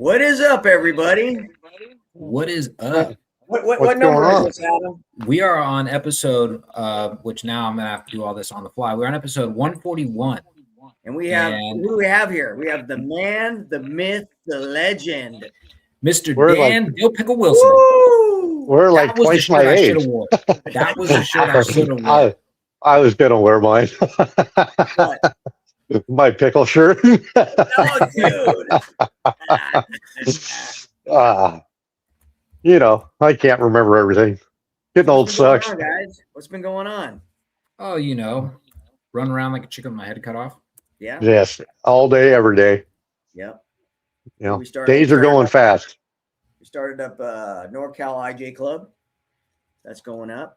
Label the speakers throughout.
Speaker 1: What is up, everybody?
Speaker 2: What is up?
Speaker 1: What number is this, Adam?
Speaker 2: We are on episode, which now I'm gonna have to do all this on the fly. We're on episode 141,
Speaker 1: and we have who do we have here? We have the man, the myth, the legend,
Speaker 2: Mr. Dan Dill Pickle Wilson.
Speaker 1: Woo!
Speaker 3: We're like twice my age.
Speaker 2: That was the shirt I should have worn.
Speaker 3: I was gonna wear mine. My pickle shirt.
Speaker 1: Oh, dude.
Speaker 3: I can't remember everything. Getting old sucks.
Speaker 1: Guys, what's been going on?
Speaker 2: Oh, run around like a chicken with my head cut off.
Speaker 1: Yeah.
Speaker 3: Yes, all day, every day.
Speaker 1: Yep.
Speaker 3: Days are going fast.
Speaker 1: We started up NorCal IJ Club. That's going up.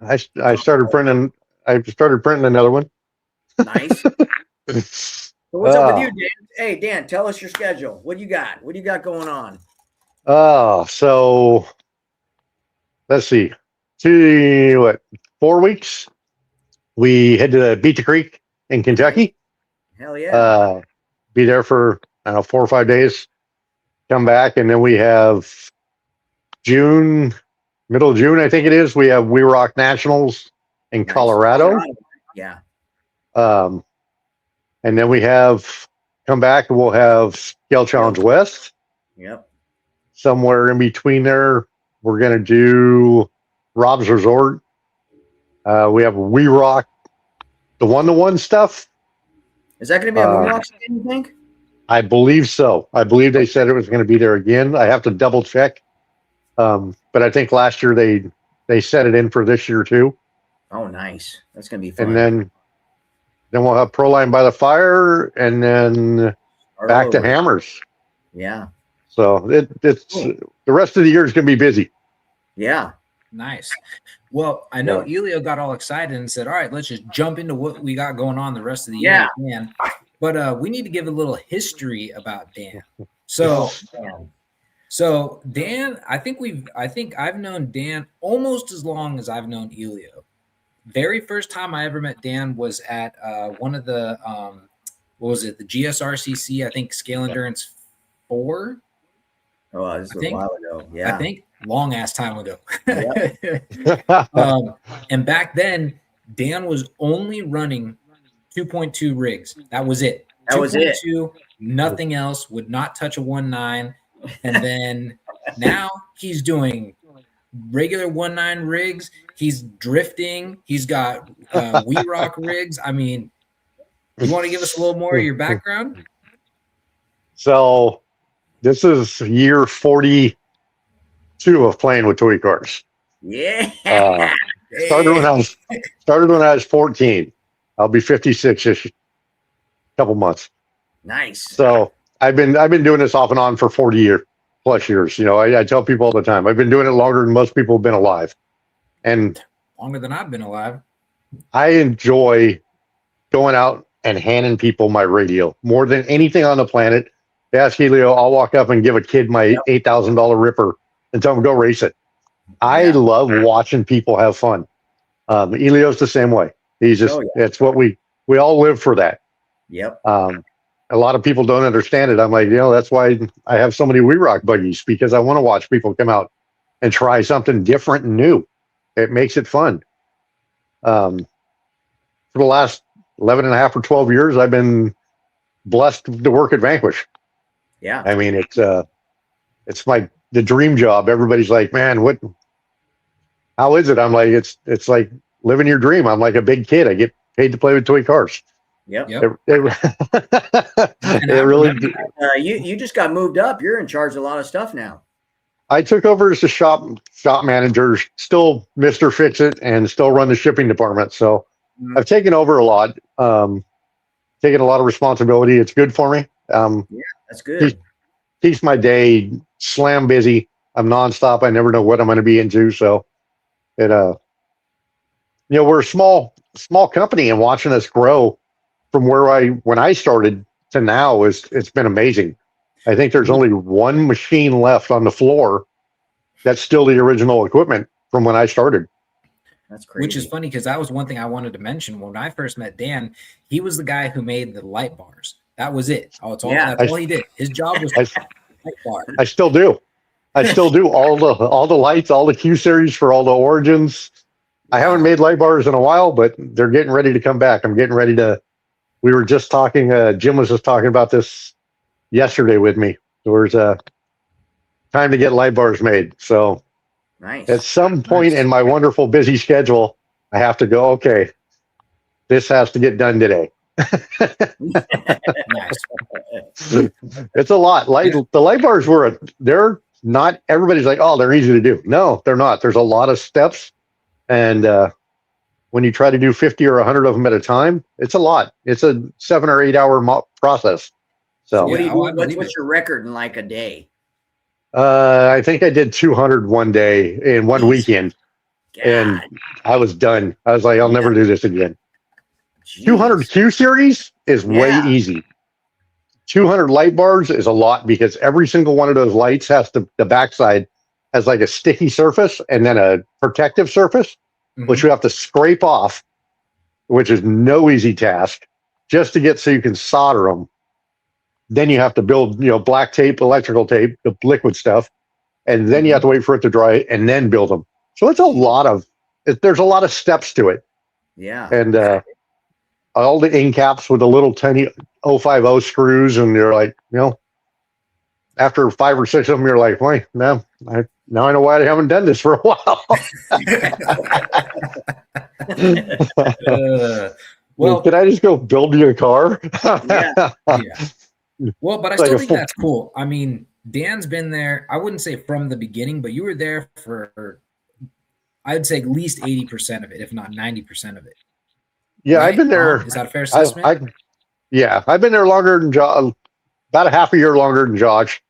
Speaker 3: I started printing. I started printing another one.
Speaker 1: Nice. So what's up with you, Dan? Hey, Dan, tell us your schedule. What do you got? What do you got going on?
Speaker 3: So let's see. 4 weeks? We head to Beat the Creek in Kentucky.
Speaker 1: Hell yeah.
Speaker 3: Be there for 4 or 5 days. Come back, and then we have middle of June, I think it is. We have We Rock Nationals in Colorado.
Speaker 1: Yeah.
Speaker 3: And then we have come back and we'll have Scale Challenge West.
Speaker 1: Yep.
Speaker 3: Somewhere in between there, we're going to do Rob's Resort. We have We Rock, the one-to-one stuff.
Speaker 1: Is that going to be a We Rock stand, you think?
Speaker 3: I believe so. I believe they said it was going to be there again. I have to double check. But I think last year they set it in for this year too.
Speaker 1: Oh, nice. That's going to be fun.
Speaker 3: And then we'll have Proline by the Fire, and then back to Hammers.
Speaker 1: Yeah.
Speaker 3: So it's cool. The rest of the year is going to be busy.
Speaker 1: Yeah.
Speaker 2: Nice. Well, I know Elio got all excited and said, all right, let's just jump into what we got going on the rest of the year. Yeah. But we need to give a little history about Dan. So Dan, I think I've known Dan almost as long as I've known Elio. Very first time I ever met Dan was at one of the what was it, the GSRCC, I think Scale Endurance 4.
Speaker 1: Oh, this was a while ago. Yeah.
Speaker 2: I think long ass time ago.
Speaker 1: Yep.
Speaker 2: And back then, Dan was only running 2.2 rigs. That was it.
Speaker 1: That was it.
Speaker 2: Nothing else, would not touch a 1.9. And then now he's doing regular 1.9 rigs. He's drifting. He's got We Rock rigs. I mean, you want to give us a little more of your background?
Speaker 3: So this is year 42 of playing with toy cars.
Speaker 1: Yeah.
Speaker 3: Started when I was 14. I'll be 56-ish, couple months.
Speaker 1: Nice.
Speaker 3: So I've been doing this off and on for 40 plus years. I tell people all the time, I've been doing it longer than most people have been alive. And
Speaker 2: longer than I've been alive.
Speaker 3: I enjoy going out and handing people my radio more than anything on the planet. Ask Helio, I'll walk up and give a kid my $8,000 Ripper and tell him go race it. I love watching people have fun. Elio's the same way. He's just it's what we all live for that.
Speaker 1: Yep.
Speaker 3: A lot of people don't understand it. I'm like, that's why I have so many We Rock buggies, because I want to watch people come out and try something different and new. It makes it fun. For the last 11 and a half or 12 years, I've been blessed to work at Vanquish.
Speaker 1: Yeah.
Speaker 3: I mean, it's the dream job. Everybody's like, man, how is it? I'm like, it's like living your dream. I'm like a big kid. I get paid to play with toy cars.
Speaker 1: Yep.
Speaker 3: It really.
Speaker 1: You just got moved up. You're in charge of a lot of stuff now.
Speaker 3: I took over as the shop manager, still Mr. Fix It, and still run the shipping department. So I've taken over a lot, taken a lot of responsibility. It's good for me.
Speaker 1: Yeah, that's good.
Speaker 3: Keeps my day slam busy. I'm nonstop. I never know what I'm going to be into. So we're a small company, and watching us grow from when I started to now it's been amazing. I think there's only one machine left on the floor that's still the original equipment from when I started.
Speaker 1: That's crazy.
Speaker 2: Which is funny, because that was one thing I wanted to mention. When I first met Dan, he was the guy who made the light bars. That was it. That's all he did. His job was Light bar.
Speaker 3: I still do. I still do all the lights, all the Q series for all the Origins. I haven't made light bars in a while, but they're getting ready to come back. I'm getting ready to. We were just talking. Jim was just talking about this yesterday with me. There's time to get light bars made. So
Speaker 1: Nice.
Speaker 3: at some point in my wonderful busy schedule, I have to go. Okay, this has to get done today.
Speaker 2: Nice.
Speaker 3: It's a lot. The light bars they're not everybody's like, oh, they're easy to do. No, they're not. There's a lot of steps, and when you try to do 50 or 100 of them at a time, it's a lot. It's a 7 or 8 hour process. So
Speaker 1: what do you
Speaker 2: Yeah, oh, I
Speaker 1: do?
Speaker 2: believe
Speaker 1: What's
Speaker 2: it.
Speaker 1: your record in like a day?
Speaker 3: I think I did 200 one day in one weekend, and
Speaker 1: God,
Speaker 3: I was done. I was like, I'll never do this again.
Speaker 1: jeez.
Speaker 3: 200 Q series is way
Speaker 1: Yeah.
Speaker 3: easy. 200 light bars is a lot because every single one of those lights has the backside has like a sticky surface and then a protective surface, which you have to scrape off, which is no easy task, just to get so you can solder them. Then you have to build, black tape, electrical tape, the liquid stuff, and then you have to wait for it to dry and then build them. So it's there's a lot of steps to it.
Speaker 1: Yeah.
Speaker 3: And all the end caps with the little tiny 050 screws, and you're like, after 5 or 6 of them, you're like, wait, now I know why I haven't done this for a while.
Speaker 2: Well,
Speaker 3: can I just go build you a car?
Speaker 1: Yeah.
Speaker 2: yeah. Well, but I still think that's cool. I mean, Dan's been there. I wouldn't say from the beginning, but you were there for, I'd say at least 80% of it, if not 90% of it.
Speaker 3: Yeah,
Speaker 2: Right?
Speaker 3: I've been there.
Speaker 2: Is that a fair assessment?
Speaker 3: I've been there longer than Josh, about a half a year longer than Josh,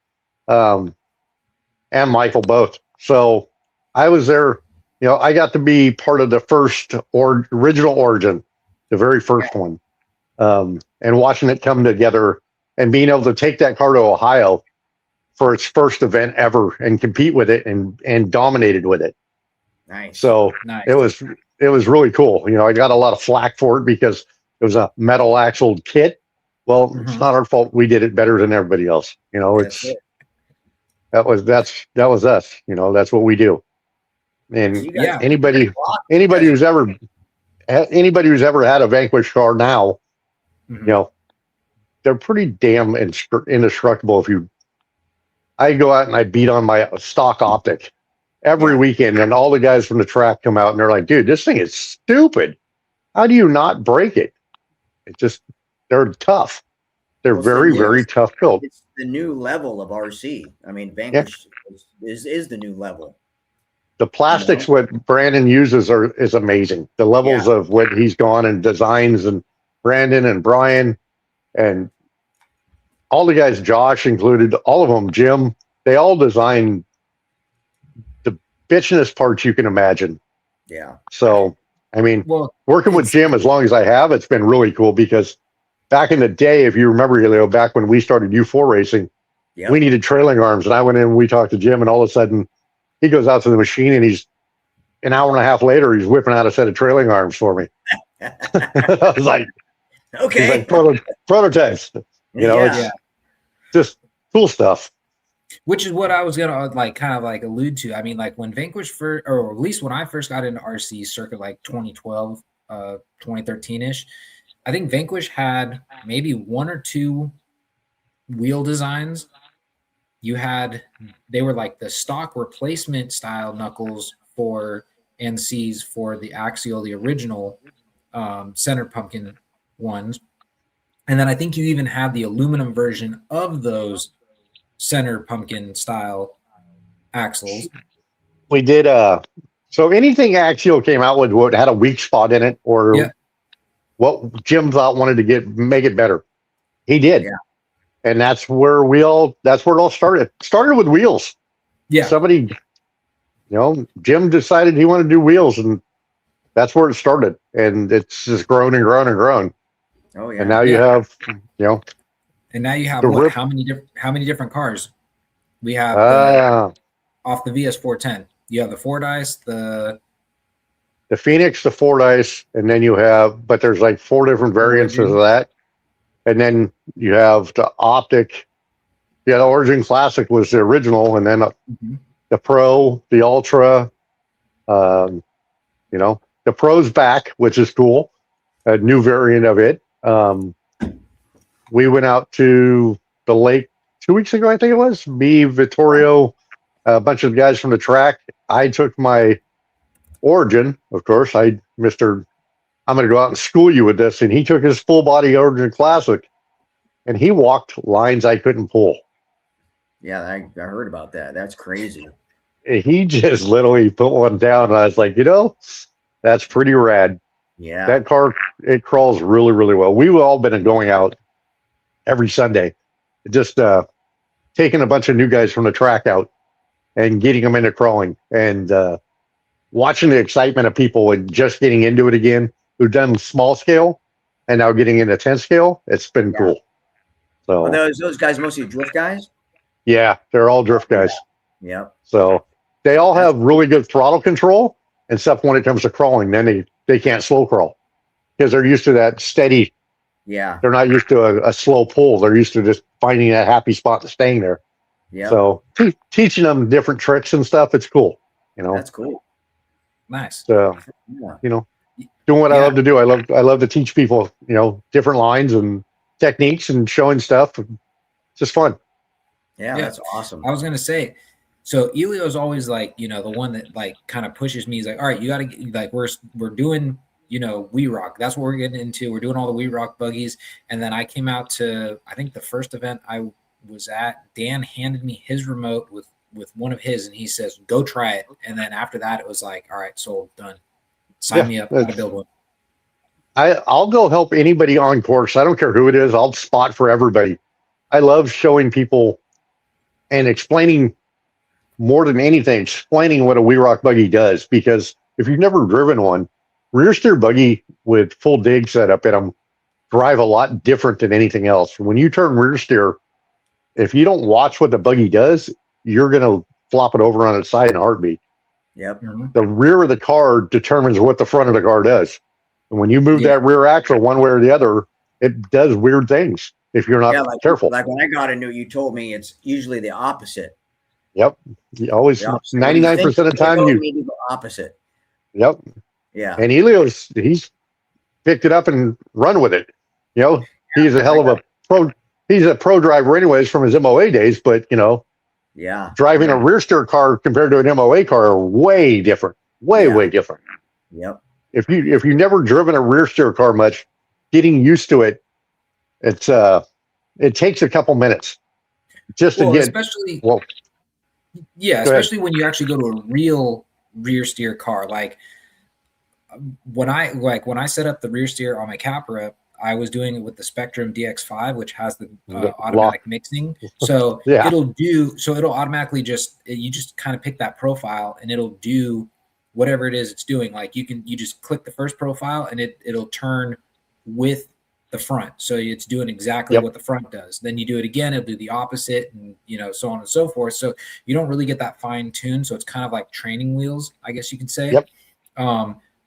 Speaker 3: and Michael both. So I was there. I got to be part of the first original Origin, the very first one, and watching it come together and being able to take that car to Ohio for its first event ever and compete with it and dominated with it.
Speaker 1: Nice.
Speaker 3: So
Speaker 2: Nice.
Speaker 3: it was really cool. I got a lot of flack for it because it was a metal axled kit. Well, it's not our fault. We did it better than everybody else. That was us. That's what we do. And
Speaker 2: Yeah.
Speaker 3: anybody who's ever had a Vanquish car now, they're pretty damn indestructible. I go out and I beat on my stock optic every weekend, and all the guys from the track come out and they're like, dude, this thing is stupid. How do you not break it? They're tough. They're very tough built.
Speaker 1: It's the new level of RC. I mean, Vanquish is the new level.
Speaker 3: The plastics what Brandon uses is amazing. The levels of what he's gone and designs, and Brandon and Brian and all the guys, Josh included, all of them, Jim, they all design the bitchinest parts you can imagine.
Speaker 1: Yeah.
Speaker 3: So, I mean, working with Jim as long as I have, it's been really cool because back in the day, if you remember, Elio, back when we started U4 racing, we needed trailing arms. And I went in and we talked to Jim, and all of a sudden he goes out to the machine and he's an hour and a half later, he's whipping out a set of trailing arms for me. I was like,
Speaker 1: okay.
Speaker 3: He's like prototypes. It's just cool stuff.
Speaker 2: Which is what I was gonna kind of allude to. I mean, like when Vanquish first, or at least when I first got into RC circuit, like 2012, 2013-ish, I think Vanquish had maybe 1 or 2 wheel designs. They were like the stock replacement style knuckles for NCs for the Axial, the original center pumpkin ones. And then I think you even had the aluminum version of those center pumpkin style axles.
Speaker 3: We did so anything Axial came out with what had a weak spot in it, or what Jim thought wanted to make it better, he did. And that's where it all started. Started with wheels. Somebody, Jim decided he wanted to do wheels, and that's where it started. And it's just grown and grown and grown.
Speaker 1: Oh yeah.
Speaker 3: And now you have,
Speaker 2: And now you have how many different cars? We have off the VS410. You have the Fordyce, the
Speaker 3: Phoenix, the Fordyce, and then you have, but there's like 4 different variants of that. And then you have the Optic, Yeah, the Origin Classic was the original, and then the Pro, the Ultra. Um, the Pro's back, which is cool. A new variant of it. We went out to the lake 2 weeks ago, I think it was. Me, Vittorio, a bunch of guys from the track. I took my Origin, of course. I'm going to go out and school you with this. And he took his full body Origin Classic and he walked lines I couldn't pull.
Speaker 1: Yeah, I heard about that. That's crazy.
Speaker 3: And he just literally put one down. And I was like, that's pretty rad.
Speaker 1: Yeah.
Speaker 3: That car, it crawls really, really well. We've all been going out every Sunday, just taking a bunch of new guys from the track out and getting them into crawling and watching the excitement of people and just getting into it again who've done small scale and now getting into 10 scale. It's been cool. So
Speaker 1: are those guys mostly drift guys?
Speaker 3: Yeah, they're all drift guys.
Speaker 1: Yeah.
Speaker 3: So they all have really good throttle control, except when it comes to crawling, then they can't slow crawl because they're used to that steady.
Speaker 1: Yeah.
Speaker 3: They're not used to a slow pull. They're used to just finding that happy spot and staying there.
Speaker 1: Yeah.
Speaker 3: So teaching them different tricks and stuff, it's cool.
Speaker 1: That's cool.
Speaker 2: Nice.
Speaker 3: So, doing what I love to do. I love to teach people, different lines and techniques and showing stuff. It's just fun.
Speaker 1: Yeah, that's awesome.
Speaker 2: I was gonna say, so Elio's always like, the one that like kind of pushes me. He's like, all right, you got to like we're doing. We Rock. That's what we're getting into. We're doing all the We Rock buggies. And then I came out to, I think the first event I was at, Dan handed me his remote with one of his, and he says, go try it. And then after that, it was like, all right, sold, done. Sign me up. How to build one.
Speaker 3: I'll go help anybody on course. I don't care who it is. I'll spot for everybody. I love showing people and explaining more than anything, explaining what a We Rock buggy does. Because if you've never driven one, rear steer buggy with full dig setup in them drive a lot different than anything else. When you turn rear steer, if you don't watch what the buggy does, you're going to flop it over on its side in a heartbeat.
Speaker 1: Yep.
Speaker 3: The rear of the car determines what the front of the car does. And when you move that rear axle one way or the other, it does weird things if you're not careful.
Speaker 1: Like when I got into it, you told me it's usually the opposite.
Speaker 3: Yep. You always, 99% of the time,
Speaker 1: you go opposite.
Speaker 3: Yep.
Speaker 1: Yeah.
Speaker 3: And he's picked it up and run with it. He's a hell of a pro. He's a pro driver anyways from his MOA days, but driving a rear steer car compared to an MOA car are way different. Way different.
Speaker 1: Yep.
Speaker 3: If you've never driven a rear steer car much, getting used to it, it takes a couple minutes just to get
Speaker 2: especially when you actually go to a real rear steer car. Like when I set up the rear steer on my Capra, I was doing it with the Spectrum DX5, which has the automatic mixing. So it'll automatically you just kind of pick that profile and it'll do whatever it is it's doing. Like you just click the first profile and it'll turn with the front. So it's doing exactly what the front does. Then you do it again, it'll do the opposite, and so on and so forth. So you don't really get that fine tune. So it's kind of like training wheels, I guess you could say.
Speaker 3: Yep.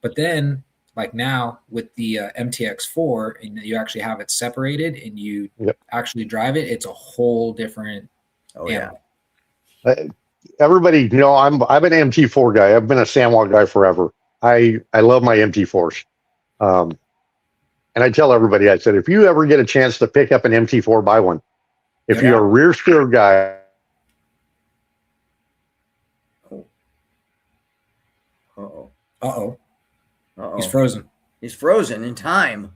Speaker 2: But then like now with the MTX4, and you actually have it separated and you actually drive it, it's a whole different animal.
Speaker 3: Everybody, I'm an MT4 guy. I've been a Sanwa guy forever. I love my MT4s. And I tell everybody, I said, if you ever get a chance to pick up an MT4, buy one. If you're a rear steer guy.
Speaker 2: Uh-oh. He's frozen.
Speaker 1: He's frozen in time.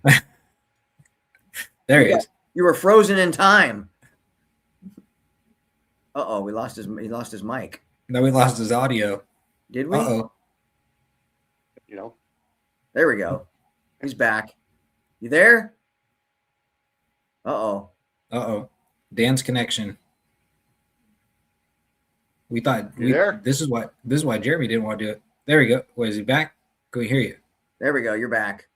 Speaker 2: There he is.
Speaker 1: You were frozen in time. Uh-oh, he lost his mic.
Speaker 2: No, we lost his audio.
Speaker 1: Did we?
Speaker 2: Uh-oh.
Speaker 1: There we go. He's back. You there? Uh-oh.
Speaker 2: Uh-oh. Dan's connection. We thought this is why Jeremy didn't want to do it. There we go. Wait, is he back? Can we hear you?
Speaker 1: There we go. You're back.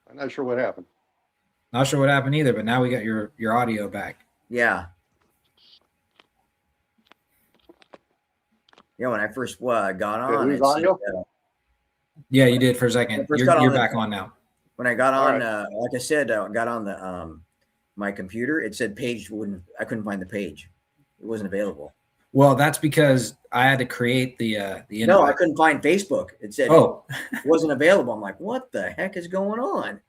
Speaker 3: I'm not sure what happened.
Speaker 2: Not sure what happened either, but now we got your audio back.
Speaker 1: Yeah. When I first got on,
Speaker 3: audio?
Speaker 2: Yeah, you did for a second. You're back on now.
Speaker 1: When I got on, like I said, got on my computer, it said page wouldn't. I couldn't find the page. It wasn't available.
Speaker 2: Well, that's because I had to create the invite.
Speaker 1: No, I couldn't find Facebook. It said
Speaker 2: Oh,
Speaker 1: it wasn't available. I'm like, what the heck is going on?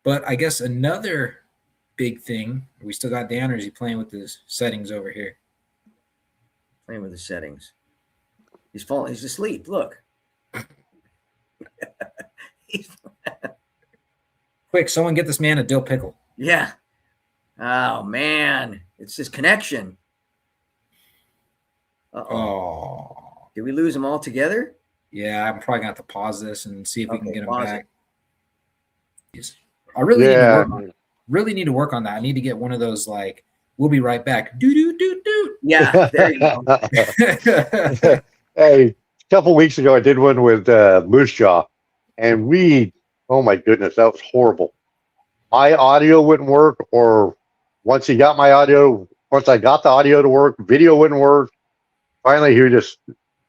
Speaker 2: But I guess another big thing, we still got Dan, or is he playing with his settings over here?
Speaker 1: Playing with the settings. He's falling. He's asleep. Look.
Speaker 2: Quick, someone get this man a dill pickle.
Speaker 1: Yeah. Oh man, it's his connection.
Speaker 2: Oh,
Speaker 1: did we lose them all together?
Speaker 2: Yeah, I'm probably gonna have to pause this and see if we can get him back. I really need to work on that. I need to get one of those like we'll be right back. Do do do do.
Speaker 1: Yeah, there you go.
Speaker 3: Hey, a couple weeks ago I did one with Moose Jaw, and oh my goodness, that was horrible. My audio wouldn't work, or once I got the audio to work, video wouldn't work. Finally,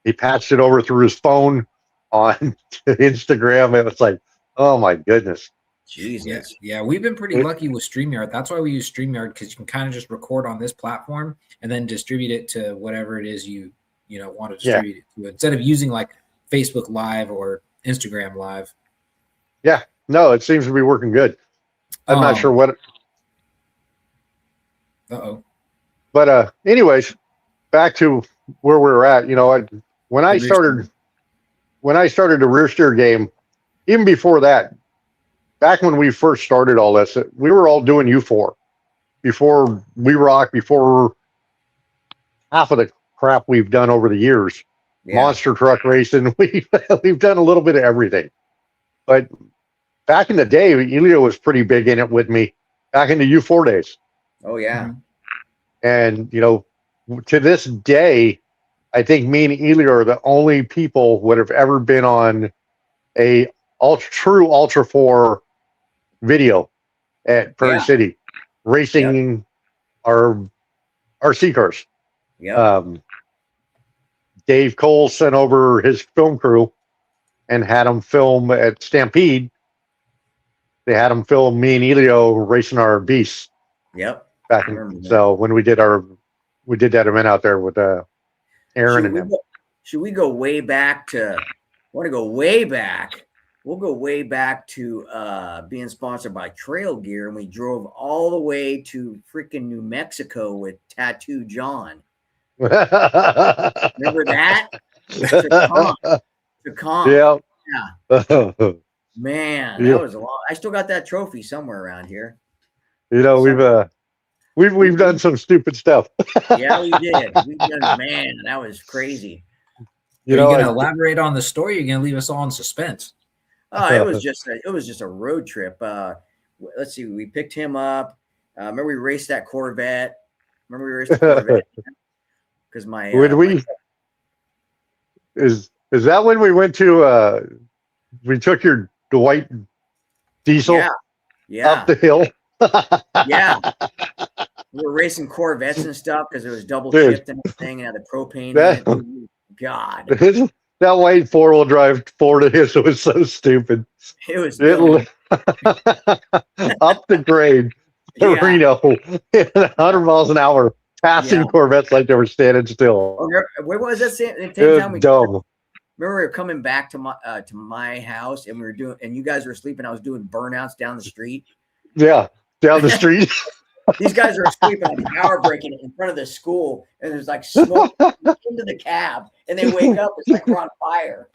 Speaker 3: he patched it over through his phone on Instagram. It was like, oh my goodness.
Speaker 1: Jesus.
Speaker 2: Yeah, we've been pretty lucky with StreamYard. That's why we use StreamYard, because you can kind of just record on this platform and then distribute it to whatever it is you want to distribute it to, instead of using like Facebook Live or Instagram Live.
Speaker 3: Yeah, no, it seems to be working good. I'm not sure what. But anyways, back to where we were at. When I started the rear steer game, even before that, back when we first started all this, we were all doing U4 before We Rock, before half of the crap we've done over the years. Yeah. Monster truck racing, we've done a little bit of everything. But back in the day, Elio was pretty big in it with me back in the U4 days.
Speaker 1: Oh yeah.
Speaker 3: And to this day, I think me and Elio are the only people would have ever been on a true Ultra 4 video at Prairie City racing our RC cars.
Speaker 1: Yeah.
Speaker 3: Dave Cole sent over his film crew and had them film at Stampede. They had them film me and Elio racing our beasts.
Speaker 1: Yep.
Speaker 3: So when we did that event out there with Aaron and them.
Speaker 1: Should we go way back to? I want to go way back. We'll go way back to being sponsored by Trail Gear, and we drove all the way to freaking New Mexico with Tattoo John. Remember that?
Speaker 3: Yeah.
Speaker 1: Man, that was a lot. I still got that trophy somewhere around here.
Speaker 3: We've done some stupid stuff.
Speaker 1: Yeah, we did. Man, that was crazy.
Speaker 2: Are you gonna elaborate on the story? You're gonna leave us all in suspense.
Speaker 1: Oh, it was just a road trip. Let's see, we picked him up. Remember we raced that Corvette. Because
Speaker 3: is that when we went to we took your Dwight diesel up the hill?
Speaker 1: Yeah. We were racing Corvettes and stuff because it was double chipped and everything, and had the propane in it. God.
Speaker 3: That white 4-wheel drive Ford of his was so stupid.
Speaker 1: It was
Speaker 3: up the grade, Reno, 100 miles an hour, passing Corvettes like they were standing still.
Speaker 1: Where was that?
Speaker 3: It was dumb.
Speaker 1: Remember, we were coming back to my house, and we were doing, and you guys were asleep, and I was doing burnouts down the street.
Speaker 3: Yeah, down the street.
Speaker 1: These guys are asleep on the power breaking in front of the school, and there's like smoke into the cab, and they wake up, it's like we're on fire.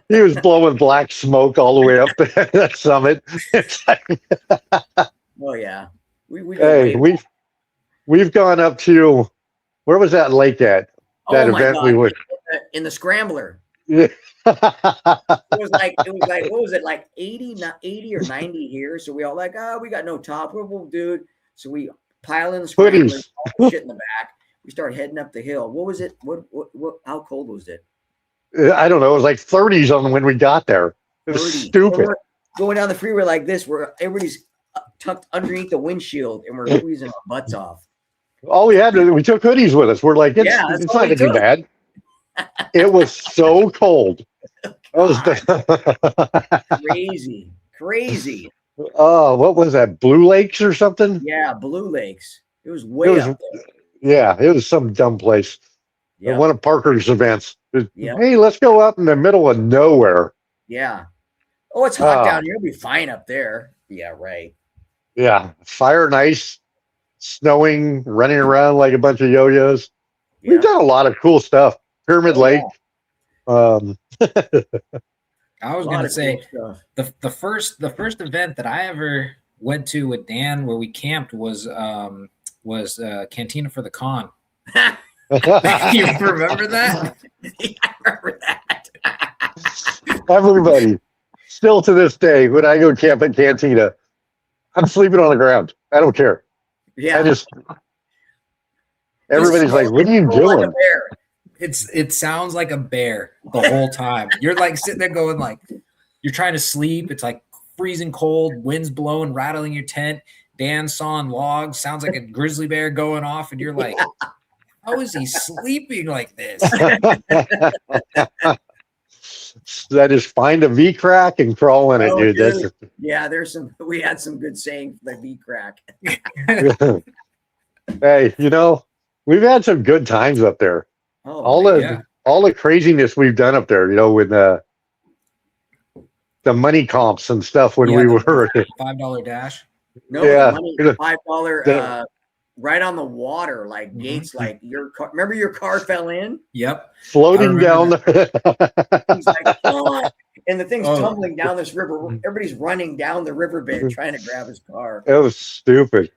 Speaker 3: He was blowing black smoke all the way up to that summit. It's like,
Speaker 1: oh yeah,
Speaker 3: we've gone up to, where was that lake at? That event God. We went
Speaker 1: in the Scrambler.
Speaker 3: Yeah.
Speaker 1: It was like what was it, like 80 or 90 here? So we all like, we got no top. We'll do. So we pile in the Scrambler, shit in the back. We start heading up the hill. What was it? What how cold was it?
Speaker 3: I don't know. It was like 30s on when we got there. It was stupid.
Speaker 1: Going down the freeway like this, where everybody's tucked underneath the windshield, and we're squeezing our butts off.
Speaker 3: All we took hoodies with us. We're like, it's not going to be bad. It was so cold.
Speaker 1: Crazy.
Speaker 3: Oh, what was that? Blue Lakes or something?
Speaker 1: Yeah, Blue Lakes. It was
Speaker 3: It
Speaker 1: way
Speaker 3: was,
Speaker 1: up there.
Speaker 3: yeah, it was some dumb place. At
Speaker 1: Yep.
Speaker 3: one of Parker's events.
Speaker 1: Yep.
Speaker 3: Hey, let's go out in the middle of nowhere.
Speaker 1: Yeah. Oh, it's hot down here. It'll be fine up there. Yeah, right.
Speaker 3: Yeah, fire and ice, snowing, running around like a bunch of yo-yos.
Speaker 1: Yeah.
Speaker 3: We've done a lot of cool stuff. Pyramid Lake.
Speaker 2: I was
Speaker 1: A lot
Speaker 2: gonna
Speaker 1: of
Speaker 2: say
Speaker 1: cool stuff.
Speaker 2: the first event that I ever went to with Dan where we camped was Cantina for the Con. You remember that?
Speaker 1: Yeah, I remember that.
Speaker 3: Everybody, still to this day, when I go camp at Cantina, I'm sleeping on the ground. I don't care.
Speaker 1: Yeah.
Speaker 3: I just everybody's like, "What are you
Speaker 1: Roll like a
Speaker 3: doing?"
Speaker 1: bear.
Speaker 2: It sounds like a bear the whole time. You're like sitting there going like you're trying to sleep. It's like freezing cold, winds blowing, rattling your tent. Dan sawing logs, sounds like a grizzly bear going off, and you're like, how is he sleeping like this?
Speaker 3: I just find a V crack and crawl in it, dude. That's
Speaker 1: yeah. We had some good saying for the V crack.
Speaker 3: hey, we've had some good times up there.
Speaker 1: Oh,
Speaker 3: all the craziness we've done up there, with the money comps and stuff when we were
Speaker 2: $5 dash.
Speaker 1: No,
Speaker 3: yeah,
Speaker 1: $5 right on the water, like Gates, like your car. Remember your car fell in?
Speaker 2: Yep.
Speaker 3: Floating down.
Speaker 1: He's like, oh, and the thing's tumbling down this river. Everybody's running down the riverbed trying to grab his car.
Speaker 3: It was stupid.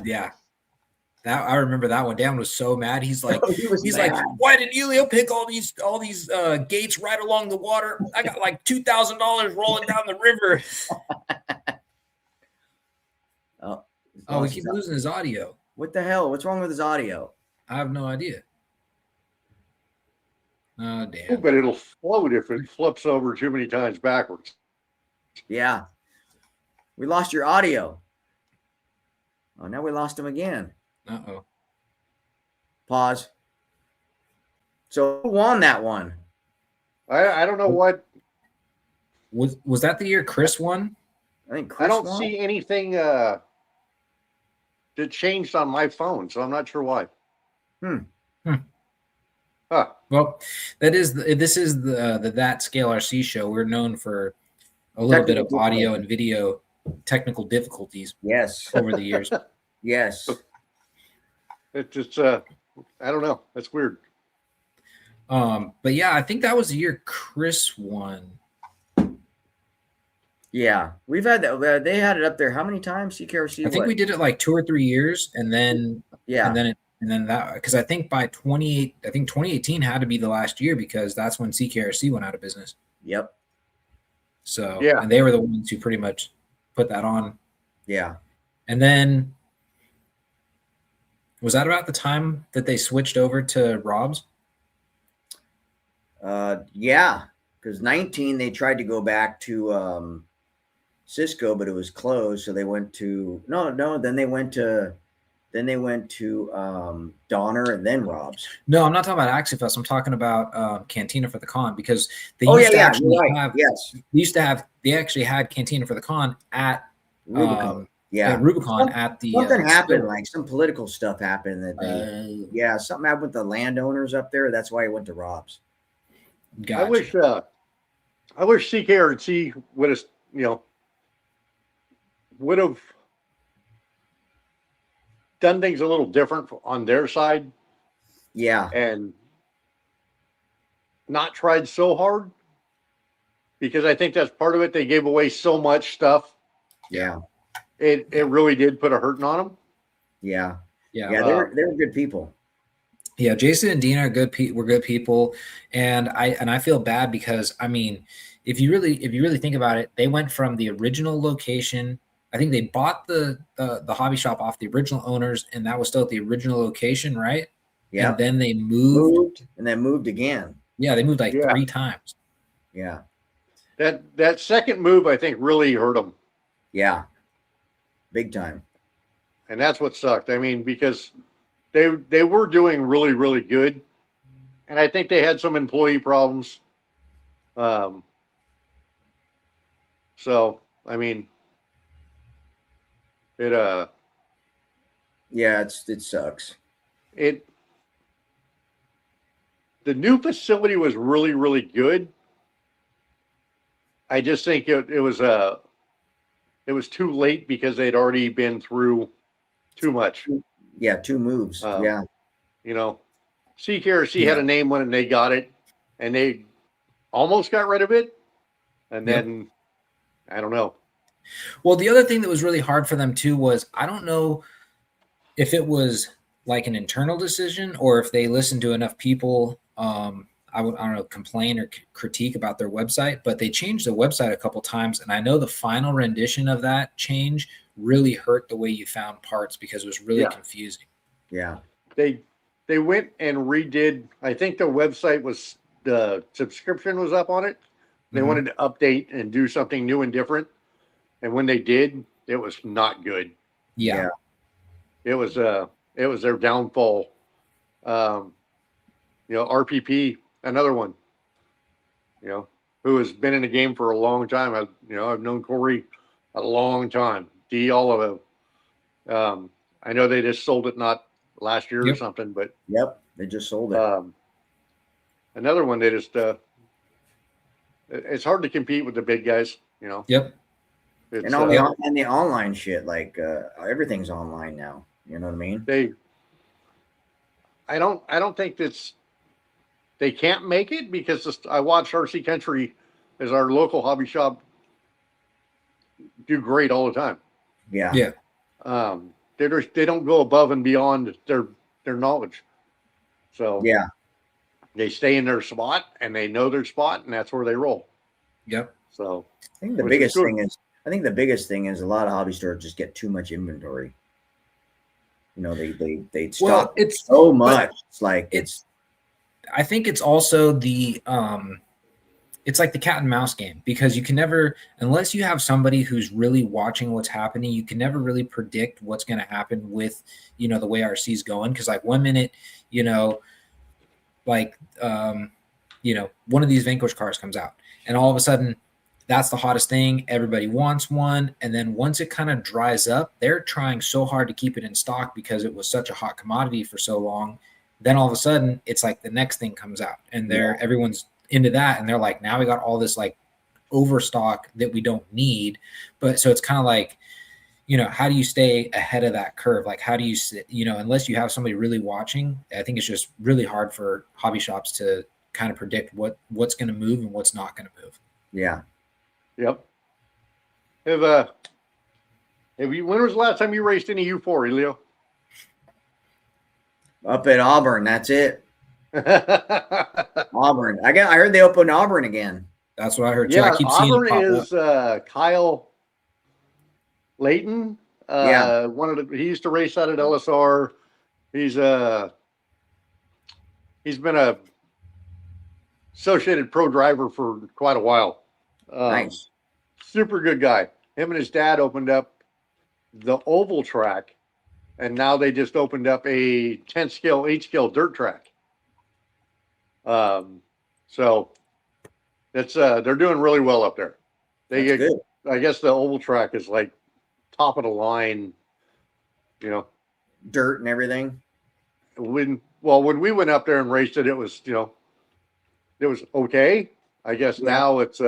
Speaker 2: Yeah. I remember that one. Dan was so mad. He's like, like, why did Elio pick all these gates right along the water? I got like $2,000 rolling down the river. Oh, we keep losing his audio.
Speaker 1: What the hell? What's wrong with his audio?
Speaker 2: I have no idea. Oh, damn.
Speaker 3: But it'll float if it flips over too many times backwards.
Speaker 1: Yeah. We lost your audio. Oh, now we lost him again.
Speaker 2: Uh-oh.
Speaker 1: Pause. So who won that one?
Speaker 3: I don't know what.
Speaker 2: Was that the year Chris won?
Speaker 1: I think Chris
Speaker 3: I don't
Speaker 1: won.
Speaker 3: see anything that changed on my phone, so I'm not sure why.
Speaker 2: Huh. Well, this is the That Scale RC show. We're known for a little bit of audio and video technical difficulties.
Speaker 1: Yes.
Speaker 2: Over the years.
Speaker 1: Yes.
Speaker 3: It just I don't know. That's weird.
Speaker 2: But yeah, I think that was the year Chris won.
Speaker 1: Yeah, we've had that. They had it up there. How many times? CKRC.
Speaker 2: I think we did it like 2 or 3 years, and then and then that because I think by 2018 had to be the last year because that's when CKRC went out of business.
Speaker 1: Yep.
Speaker 2: So yeah, and they were the ones who pretty much put that on.
Speaker 1: Yeah.
Speaker 2: And then was that about the time that they switched over to Rob's?
Speaker 1: Yeah, because 19 they tried to go back to Cisco, but it was closed, so they went to Then they went to Donner and then Rob's.
Speaker 2: No, I'm not talking about AxiFest. I'm talking about Cantina for the Con because they they actually had Cantina for the Con at
Speaker 1: Rubicon.
Speaker 2: at Rubicon at the
Speaker 1: something happened, like some political stuff happened that they something happened with the landowners up there. That's why he went to Rob's.
Speaker 2: Gotcha.
Speaker 3: I wish CKRC would have done things a little different on their side.
Speaker 1: Yeah.
Speaker 3: And not tried so hard because I think that's part of it. They gave away so much stuff.
Speaker 1: Yeah.
Speaker 3: It really did put a hurting on them.
Speaker 1: Yeah. Yeah. They're good people.
Speaker 2: Yeah, Jason and Dean are good. We're good people, and I feel bad because I mean, if you really think about it, they went from the original location. I think they bought the hobby shop off the original owners, and that was still at the original location, right?
Speaker 1: Yeah.
Speaker 2: And then they moved
Speaker 1: and then moved again.
Speaker 2: Yeah, they moved like 3 times.
Speaker 1: Yeah.
Speaker 3: That second move, I think, really hurt them.
Speaker 1: Yeah. Big time.
Speaker 3: And that's what sucked. I mean, because they were doing really, really good. And I think they had some employee problems. Um, so I mean, it
Speaker 1: Yeah, it sucks.
Speaker 3: it the new facility was really really good. I just think it was too late because they'd already been through too much.
Speaker 1: Yeah, 2 moves. Yeah.
Speaker 3: You know, CKRC had
Speaker 2: Yeah.
Speaker 3: a name when they got it, and they almost got rid of it, and
Speaker 2: Yep.
Speaker 3: then I don't know.
Speaker 2: Well, the other thing that was really hard for them too was I don't know if it was like an internal decision or if they listened to enough people. I don't know, complain or critique about their website, but they changed the website a couple times, and I know the final rendition of that change really hurt the way you found parts because it was really confusing.
Speaker 1: Yeah.
Speaker 3: They went and redid. I think the website was the subscription was up on it. They wanted to update and do something new and different, and when they did, it was not good.
Speaker 2: Yeah.
Speaker 3: It was their downfall. RPP, another one, who has been in the game for a long time. I've known Corey a long time. D, all of it. I know they just sold it not last year or something, but
Speaker 1: they just sold it.
Speaker 3: Another one, they just it's hard to compete with the big guys,
Speaker 2: Yep.
Speaker 1: And all the online shit, like everything's online now. You know what I mean?
Speaker 3: I don't think they can't make it because I watch RC Country as our local hobby shop do great all the time.
Speaker 1: Yeah.
Speaker 2: Yeah.
Speaker 3: They don't go above and beyond their knowledge. So
Speaker 1: yeah,
Speaker 3: they stay in their spot and they know their spot and that's where they roll.
Speaker 2: Yep.
Speaker 3: So
Speaker 1: I think the biggest thing is a lot of hobby stores just get too much inventory. They stock so much. It's like
Speaker 2: I think it's also the it's like the cat and mouse game because you can never, unless you have somebody who's really watching what's happening, you can never really predict what's going to happen with, the way RC is going. Cause like 1 minute, one of these Vanquish cars comes out and all of a sudden that's the hottest thing. Everybody wants one. And then once it kind of dries up, they're trying so hard to keep it in stock because it was such a hot commodity for so long. Then all of a sudden it's like the next thing comes out and everyone's into that. And they're like, now we got all this like overstock that we don't need. But so it's kind of like, how do you stay ahead of that curve? Like, how do you, unless you have somebody really watching, I think it's just really hard for hobby shops to kind of predict what's going to move and what's not going to move.
Speaker 1: Yeah.
Speaker 3: Yep. When was the last time you raced any U4, Elio?
Speaker 1: Up at Auburn. That's it. Auburn. I heard they opened Auburn again.
Speaker 2: That's what I heard too.
Speaker 3: Yeah,
Speaker 2: I keep
Speaker 3: Auburn
Speaker 2: seeing it pop
Speaker 3: up. Kyle Layton. He used to race out at LSR. He's been a associated pro driver for quite a while.
Speaker 1: Nice.
Speaker 3: Super good guy. Him and his dad opened up the oval track, and now they just opened up a 10 scale, 8 scale dirt track. So it's they're doing really well up there.
Speaker 1: Good.
Speaker 3: I guess the oval track is like top of the line,
Speaker 1: dirt and everything.
Speaker 3: When we went up there and raced it, it was it was okay. I guess now it's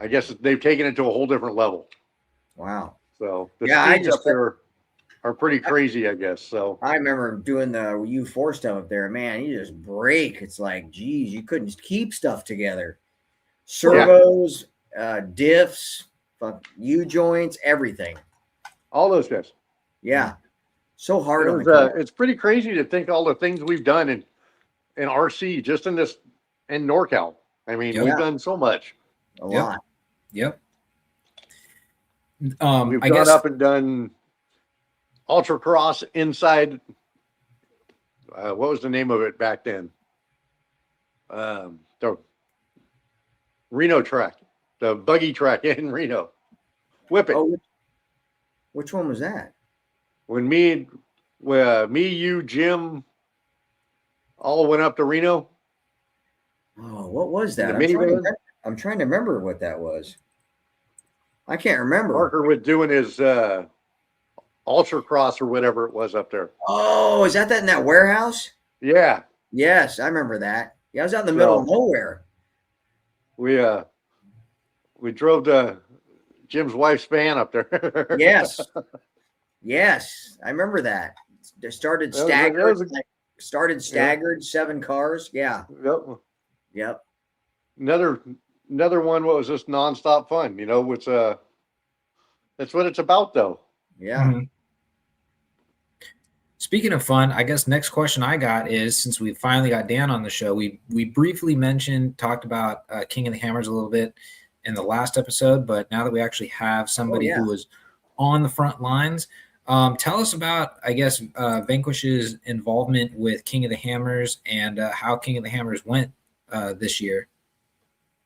Speaker 3: I guess they've taken it to a whole different level.
Speaker 1: Wow.
Speaker 3: So the speeds up there are pretty crazy, I guess. So
Speaker 1: I remember doing the U4 stuff up there. Man, you just break. It's like, geez, you couldn't keep stuff together. Servos, diffs, U joints, everything.
Speaker 3: All those guys.
Speaker 1: Yeah. So hard on
Speaker 3: it's pretty crazy to think all the things we've done in RC just in NorCal. I mean, we've done so much.
Speaker 1: A lot.
Speaker 2: Yep.
Speaker 3: We've gone up and done ultra cross inside. What was the name of it back then? The Reno track, the buggy track in Reno. Whip it.
Speaker 1: Oh, which one was that?
Speaker 3: When me, you, Jim, all went up to Reno.
Speaker 1: Oh, what was
Speaker 3: In
Speaker 1: that?
Speaker 3: the minivan.
Speaker 1: I'm trying to remember what that was. I can't remember.
Speaker 3: Parker was doing his ultra cross or whatever it was up there.
Speaker 1: Oh, is that in that warehouse?
Speaker 3: Yeah.
Speaker 1: Yes, I remember that. Yeah, I was out in the middle of nowhere.
Speaker 3: We drove to Jim's wife's van up there.
Speaker 1: Yes. Yes, I remember that. They started staggered. Started staggered, 7 cars. Yeah.
Speaker 3: Yep.
Speaker 1: Yep.
Speaker 3: Another one. What was just nonstop fun? You know, that's what it's about, though.
Speaker 1: Yeah.
Speaker 2: Mm-hmm. Speaking of fun, I guess next question I got is, since we finally got Dan on the show, we briefly talked about King of the Hammers a little bit in the last episode, but now that we actually have somebody who was on the front lines, tell us about, I guess, Vanquish's involvement with King of the Hammers and how King of the Hammers went this year.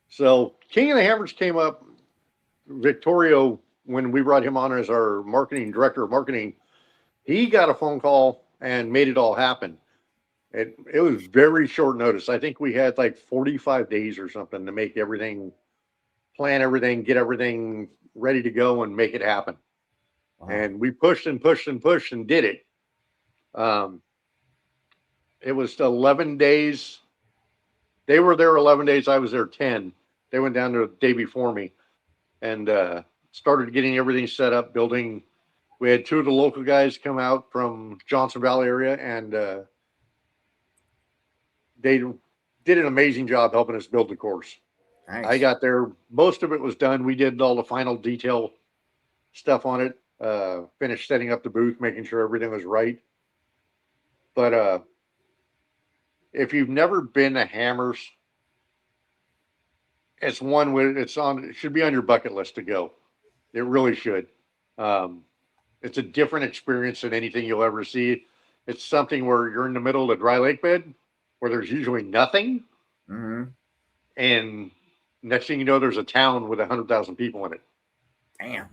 Speaker 3: So King of the Hammers came up, Victorio, when we brought him on as our director of marketing. He got a phone call and made it all happen. It was very short notice. I think we had like 45 days or something to make everything, plan everything, get everything ready to go and make it happen. Wow. And we pushed and pushed and pushed and did it. It was 11 days. They were there 11 days. I was there 10. They went down there the day before me and started getting everything set up, building. We had 2 of the local guys come out from Johnson Valley area, and they did an amazing job helping us build the course. Nice. I got there. Most of it was done. We did all the final detail stuff on it, finished setting up the booth, making sure everything was right. But if you've never been to Hammers, it's one where it should be on your bucket list to go. It really should. It's a different experience than anything you'll ever see. It's something where you're in the middle of the dry lake bed where there's usually nothing. Mm-hmm. And next thing you know, there's a town with 100,000 people in it.
Speaker 1: Damn.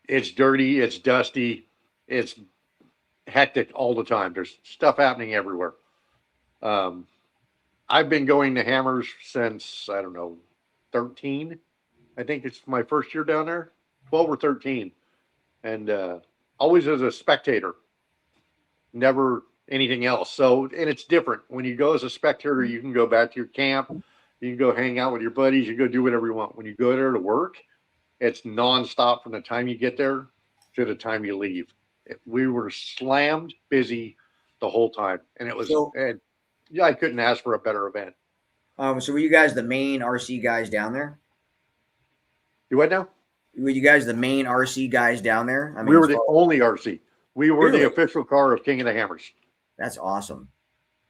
Speaker 3: It's dirty. It's dusty. It's hectic all the time. There's stuff happening everywhere. I've been going to Hammers since, I don't know, 13. I think it's my first year down there, 12 or 13. And always as a spectator, never anything else. So, and it's different. When you go as a spectator, you can go back to your camp, you can go hang out with your buddies, you go do whatever you want. When you go there to work, it's nonstop from the time you get there to the time you leave. We were slammed busy the whole time. And it was, yeah, I couldn't ask for a better event.
Speaker 1: So were you guys the main RC guys down there?
Speaker 3: You what now?
Speaker 1: Were you guys the main RC guys down there?
Speaker 3: I mean, we were the only RC. We were the official car of King of the Hammers.
Speaker 1: That's awesome.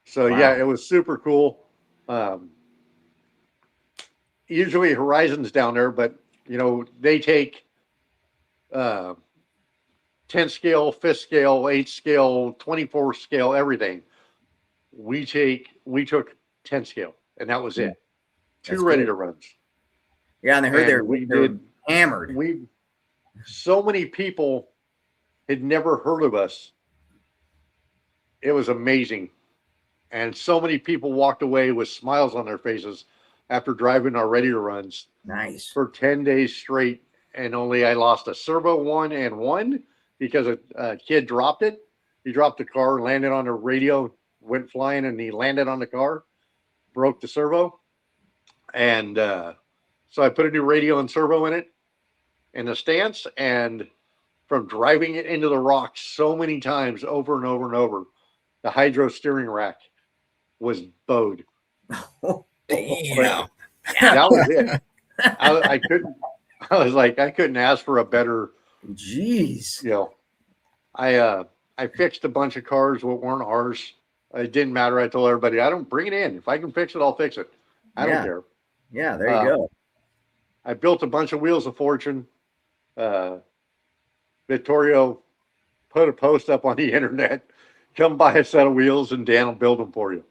Speaker 3: So, yeah, it was super cool. Usually Horizon's down there, but, you know, they take 10 scale, 5th scale, 8 scale, 24 scale, everything. We took 10 scale, and that was it. Two ready to runs.
Speaker 1: Yeah, and I heard they're hammered.
Speaker 3: So many people had never heard of us. It was amazing. And so many people walked away with smiles on their faces after driving our ready to runs.
Speaker 1: Nice.
Speaker 3: For 10 days straight. And only I lost a servo 1 and 1 because a kid dropped it. He dropped the car, landed on the radio, went flying, and he landed on the car, broke the servo. And so I put a new radio and servo in it in the stance. And from driving it into the rocks so many times over and over and over, the hydro steering rack was bowed.
Speaker 1: Oh, damn.
Speaker 3: That was it. I couldn't ask for a better.
Speaker 1: Jeez.
Speaker 3: You know, I fixed a bunch of cars that weren't ours. It didn't matter. I told everybody, I don't bring it in. If I can fix it, I'll fix it. I don't care.
Speaker 1: Yeah, there you go.
Speaker 3: I built a bunch of wheels of fortune. Vittorio put a post up on the internet. Come buy a set of wheels and Dan will build them for you.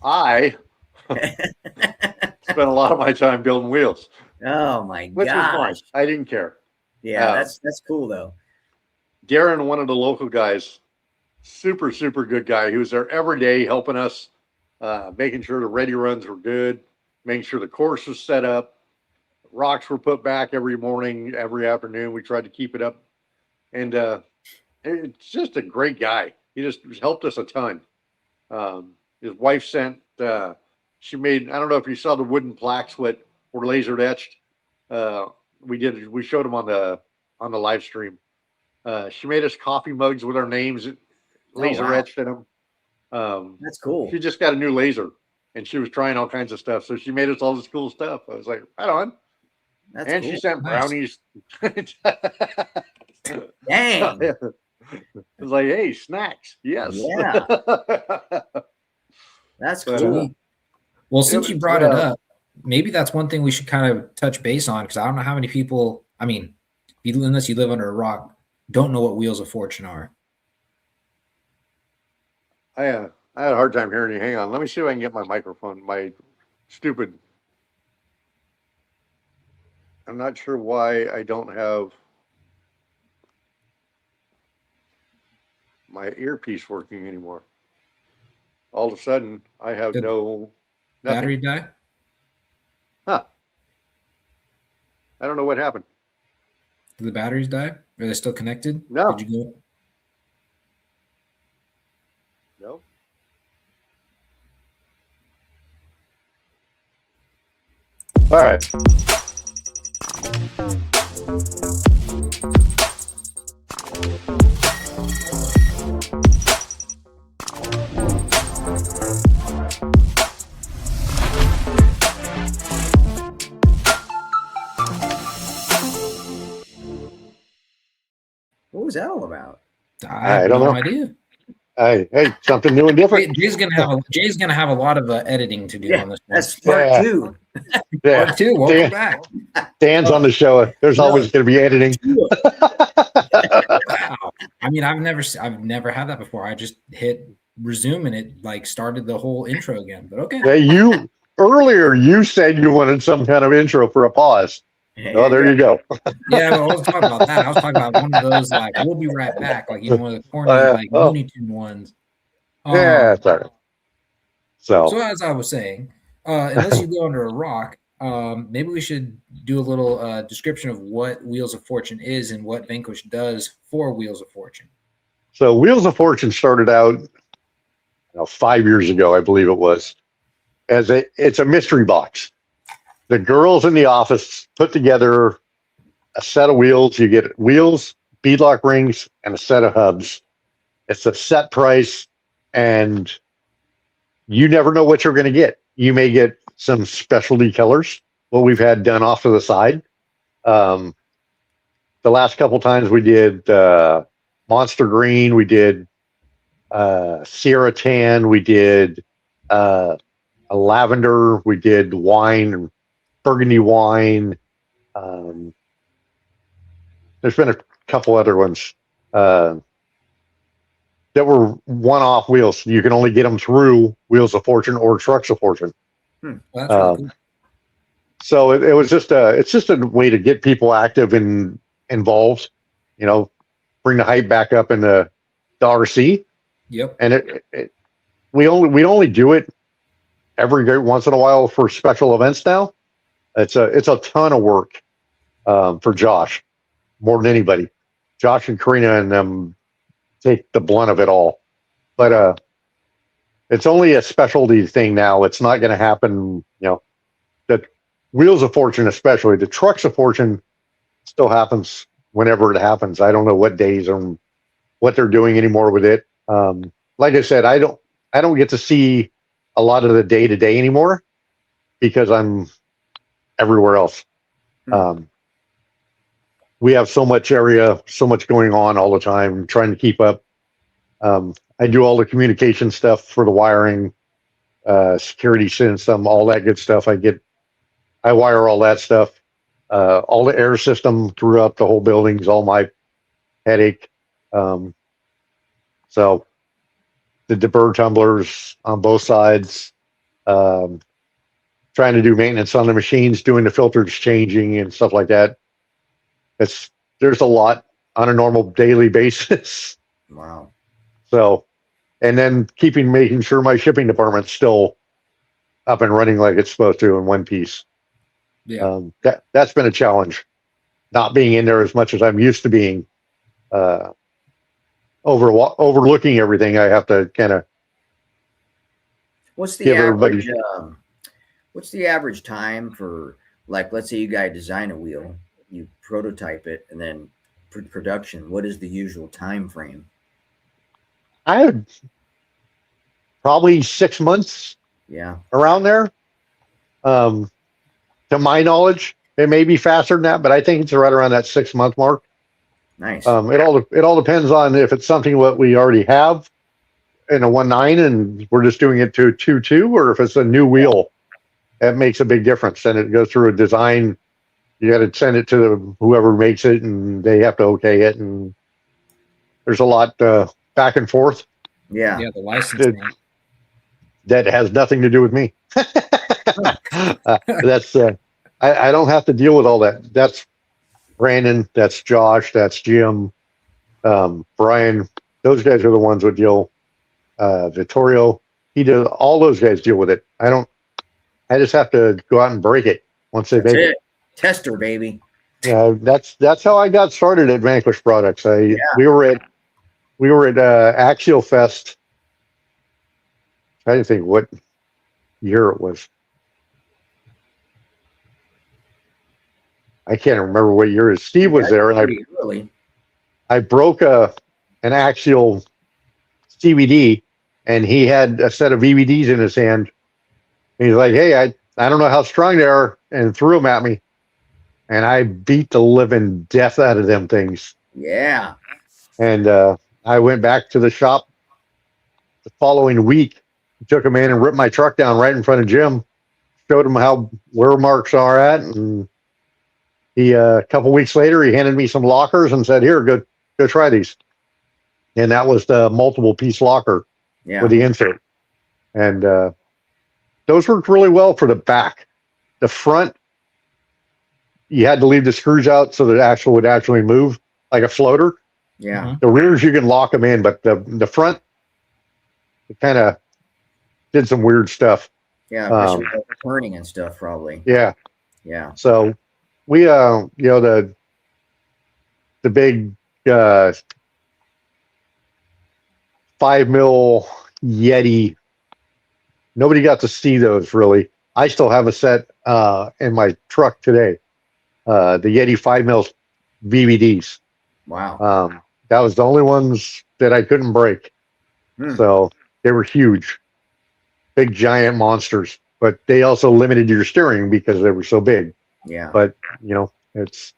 Speaker 3: I spent a lot of my time building wheels.
Speaker 1: Oh my
Speaker 3: which
Speaker 1: gosh.
Speaker 3: was fine. I didn't care.
Speaker 1: Yeah, that's cool though.
Speaker 3: Darren, one of the local guys, super, super good guy. He was there every day helping us making sure the ready runs were good, making sure the course was set up, rocks were put back every morning, every afternoon. We tried to keep it up, and it's just a great guy. He just helped us a ton. His wife sent. She made. I don't know if you saw the wooden plaques that were laser etched. We showed them on the live stream. She made us coffee mugs with our names laser etched in them.
Speaker 1: That's cool.
Speaker 3: She just got a new laser, and she was trying all kinds of stuff. So she made us all this cool stuff. I was like, right on.
Speaker 1: That's
Speaker 3: and
Speaker 1: cool.
Speaker 3: She sent brownies.
Speaker 1: Dang.
Speaker 3: It was like, hey, snacks. Yes.
Speaker 1: Yeah. That's cool.
Speaker 2: Well, since you brought it up, maybe that's one thing we should kind of touch base on, because I don't know how many people, I mean, unless you live under a rock, don't know what Wheels of Fortune are.
Speaker 3: I had a hard time hearing you. Hang on. Let me see if I can get my microphone. My stupid. I'm not sure why I don't have my earpiece working anymore. All of a sudden, I have nothing.
Speaker 2: Battery die?
Speaker 3: Huh. I don't know what happened.
Speaker 2: Did the batteries die? Are they still connected?
Speaker 3: No.
Speaker 2: Did you go?
Speaker 3: No. All right.
Speaker 1: What was that all about?
Speaker 2: I have no idea.
Speaker 3: Hey, something new and different.
Speaker 2: Jay's gonna have a lot of editing to do on this.
Speaker 1: That's part two.
Speaker 2: Part two. Welcome back.
Speaker 3: Dan's on the show. There's always going to be editing.
Speaker 2: Wow. I mean, I've never had that before. I just hit resume and it like started the whole intro again. But okay.
Speaker 3: Yeah, earlier you said you wanted some kind of intro for a pause. Oh, there you go.
Speaker 2: Yeah, well, I was talking about that. I was talking about one of those like we'll be right back, like one of the corny like Looney Tune ones.
Speaker 3: Yeah, sorry.
Speaker 2: So as I was saying, unless you go under a rock, maybe we should do a little description of what Wheels of Fortune is and what Vanquish does for Wheels of Fortune.
Speaker 3: So Wheels of Fortune started out 5 years ago, I believe it was, it's a mystery box. The girls in the office put together a set of wheels. You get wheels, beadlock rings, and a set of hubs. It's a set price, and you never know what you're going to get. You may get some specialty colors, what we've had done off to the side. The last couple times we did Monster Green, we did Sierra Tan, we did a lavender, we did wine, burgundy wine. There's been a couple other ones that were one-off wheels. You can only get them through Wheels of Fortune or Trucks of Fortune.
Speaker 2: Well, that's really cool.
Speaker 3: So it was just it's just a way to get people active and involved. Bring the hype back up in the RC.
Speaker 2: Yep.
Speaker 3: And we only do it every once in a while for special events now. It's a ton of work for Josh, more than anybody. Josh and Karina and them take the blunt of it all. But it's only a specialty thing now. It's not going to happen, the Wheels of Fortune, especially the Trucks of Fortune, still happens whenever it happens. I don't know what days or what they're doing anymore with it. Like I said, I don't get to see a lot of the day-to-day anymore because I'm everywhere else. We have so much area, so much going on all the time, trying to keep up. I do all the communication stuff for the wiring, security system, all that good stuff. I wire all that stuff. All the air system throughout the whole building is all my headache. So the deburr tumblers on both sides, trying to do maintenance on the machines, doing the filters changing and stuff like that. There's a lot on a normal daily basis.
Speaker 1: Wow.
Speaker 3: So and then making sure my shipping department's still up and running like it's supposed to in one piece.
Speaker 2: Yeah.
Speaker 3: That's been a challenge, not being in there as much as I'm used to being. Overlooking everything, I have to kind of
Speaker 1: What's the
Speaker 3: give
Speaker 1: average?
Speaker 3: everybody.
Speaker 1: What's the average time for, like, let's say you guys design a wheel, you prototype it, and then production? What is the usual time frame?
Speaker 3: I had probably 6 months
Speaker 1: Yeah,
Speaker 3: around there. Um, to my knowledge, it may be faster than that, but I think it's right around that 6 month mark.
Speaker 1: nice.
Speaker 3: It all depends on if it's something what we already have in a 1.9 and we're just doing it to 2.2, or if it's a new wheel. That makes a big difference. And it goes through a design. You got to send it to whoever makes it, and they have to okay it. And there's a lot back and forth
Speaker 1: Yeah,
Speaker 2: Yeah, the licensing.
Speaker 3: that has nothing to do with me. That's I don't have to deal with all that. That's Brandon. That's Josh. That's Jim. Brian. Those guys are the ones that deal. Vittorio. He does. All those guys deal with it. I don't. I just have to go out and break it once they
Speaker 1: that's
Speaker 3: make
Speaker 1: it.
Speaker 3: it.
Speaker 1: Tester, baby.
Speaker 3: That's how I got started at Vanquish Products.
Speaker 1: Yeah,
Speaker 3: We were at Axial Fest. Trying to think what year it was. I can't remember what year it is. Steve was
Speaker 1: that's
Speaker 3: there, and
Speaker 1: pretty early.
Speaker 3: I broke an Axial CVD, and he had a set of VVDs in his hand. And he's like, "Hey, I don't know how strong they are," and threw them at me, and I beat the living death out of them things.
Speaker 1: Yeah,
Speaker 3: And I went back to the shop the following week, took him in and ripped my truck down right in front of Jim, showed him how where marks are at, and he a couple weeks later he handed me some lockers and said, "Here, go try these." And that was the multiple piece locker with
Speaker 1: yeah,
Speaker 3: the insert, and those worked really well for the back. The front, you had to leave the screws out so the axle would actually move like a floater.
Speaker 1: yeah,
Speaker 2: Mhm.
Speaker 3: The rears you can lock them in, but the front, it kind of did some weird stuff.
Speaker 1: yeah. Turning and stuff, probably.
Speaker 3: Yeah.
Speaker 1: Yeah,
Speaker 3: So we, the big 5 mil Yeti. Nobody got to see those really. I still have a set in my truck today. The Yeti 5 mil VVDs.
Speaker 1: wow.
Speaker 3: That was the only ones that I couldn't break.
Speaker 1: Hmm.
Speaker 3: So they were huge, big giant monsters. But they also limited your steering because they were so big.
Speaker 1: Yeah,
Speaker 3: But it's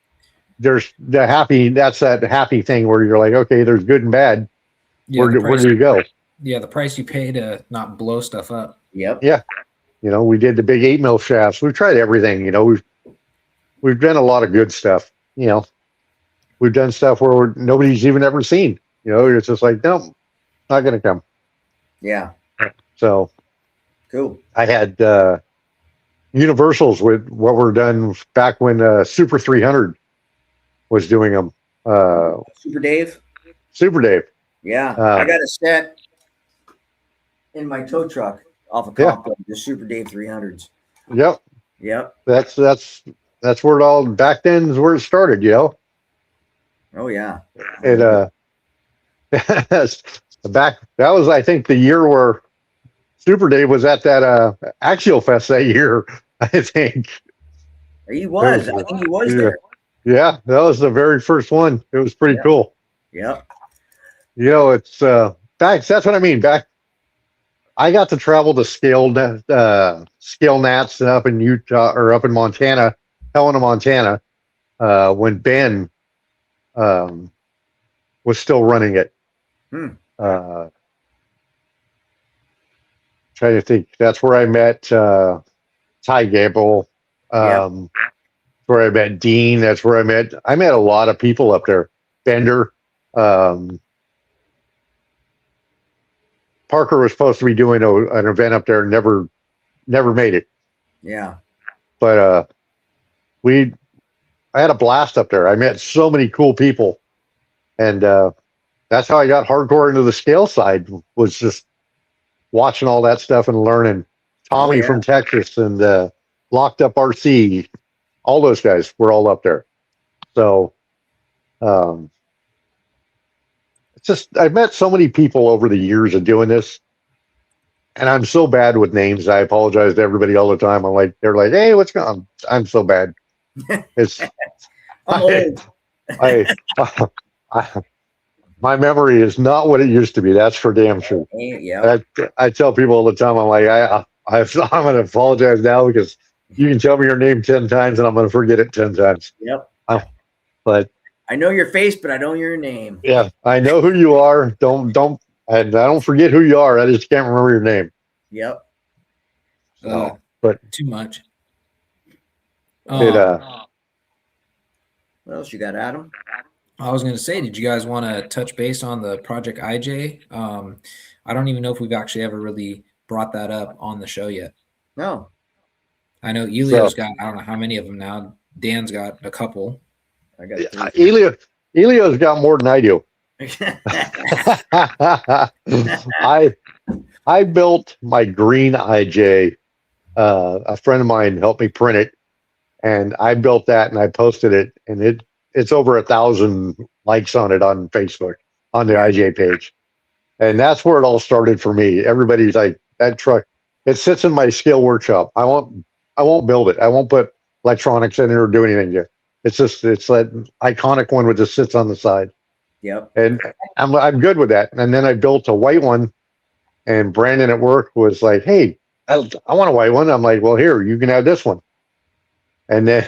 Speaker 3: there's that's that happy thing where you're like, okay, there's good and bad.
Speaker 2: Yeah,
Speaker 3: Where do you go?
Speaker 2: Yeah, the price you pay to not blow stuff up.
Speaker 1: yep.
Speaker 3: Yeah. We did the big 8 mil shafts. We've tried everything. We've done a lot of good stuff. We've done stuff where nobody's even ever seen. It's just like, no, not going to come.
Speaker 1: Yeah,
Speaker 3: So
Speaker 1: cool.
Speaker 3: I had universals with what were done back when Super 300 was doing them.
Speaker 1: Super Dave.
Speaker 3: Super Dave.
Speaker 1: Yeah, I got a set in my tow truck off of
Speaker 3: Yeah.
Speaker 1: Compton, the Super Dave 300s.
Speaker 3: Yep.
Speaker 1: Yep.
Speaker 3: That's where it all back then is where it started.
Speaker 1: Oh yeah.
Speaker 3: It back that was I think the year where Super Dave was at that Axial Fest that year. I think
Speaker 1: He was. I think he was there.
Speaker 3: Yeah, that was the very first one. It was pretty cool.
Speaker 1: Yep.
Speaker 3: It's back. That's what I mean. Back, I got to travel to scale nats up in Utah or up in Montana, Helena, Montana, when Ben was still running it. Trying to think. That's where I met Ty Gable. Where I met Dean. That's where I met a lot of people up there. Bender. Parker was supposed to be doing an event up there, never made it.
Speaker 1: Yeah.
Speaker 3: But I had a blast up there. I met so many cool people, and that's how I got hardcore into the scale side, was just watching all that stuff and learning. Tommy from Texas and Locked Up RC, all those guys were all up there. So it's just, I've met so many people over the years of doing this, and I'm so bad with names. I apologize to everybody all the time. I'm like, they're like, hey, what's going on? I'm so bad. It's
Speaker 1: I'm old.
Speaker 3: My memory is not what it used to be. That's for damn sure.
Speaker 1: Yeah.
Speaker 3: I tell people all the time, I'm like, I'm going to apologize now, because you can tell me your name 10 times and I'm going to forget it 10 times.
Speaker 1: Yep.
Speaker 3: But
Speaker 1: I know your face, but I don't know your name.
Speaker 3: Yeah, I know who you are. And I don't forget who you are. I just can't remember your name.
Speaker 1: Yep.
Speaker 3: But
Speaker 2: too much.
Speaker 3: It,
Speaker 1: what else you got, Adam?
Speaker 2: I was going to say, did you guys want to touch base on the Project IJ? I don't even know if we've actually ever really brought that up on the show yet.
Speaker 1: No.
Speaker 2: I know Elio's got, I don't know how many of them now. Dan's got a couple.
Speaker 1: I got 3.
Speaker 3: Elio's got more than I do. I built my green IJ. A friend of mine helped me print it, and I built that and I posted it, and it's over 1,000 likes on it on Facebook, on the IJ page. And that's where it all started for me. Everybody's like, that truck, it sits in my scale workshop. I won't build it. I won't put electronics in it or do anything yet. It's that iconic one that just sits on the side.
Speaker 1: Yep.
Speaker 3: And I'm good with that. And then I built a white one, and Brandon at work was like, hey, I want a white one. I'm like, well, here, you can have this one. And then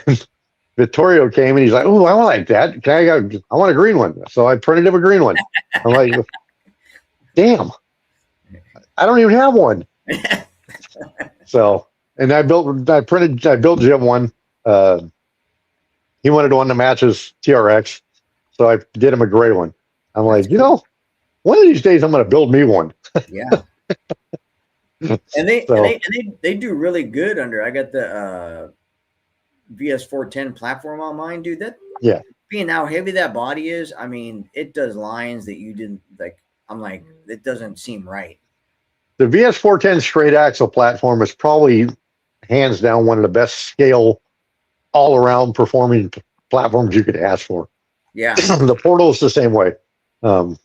Speaker 3: Vittorio came and he's like, oh, I want like that. I want a green one. So I printed him a green one. I'm like, damn, I don't even have one. So, and I built Jim one. He wanted one that matches TRX. So I did him a gray one. I'm like, one of these days I'm going to build me one.
Speaker 1: Yeah. And they do really good under. I got the VS410 platform on mine, dude. That being how heavy that body is, I mean, it does lines that you didn't like. I'm like, it doesn't seem right.
Speaker 3: The VS410 straight axle platform is probably hands down one of the best scale all around performing platforms you could ask for.
Speaker 1: Yeah.
Speaker 3: The Portal is the same way. I've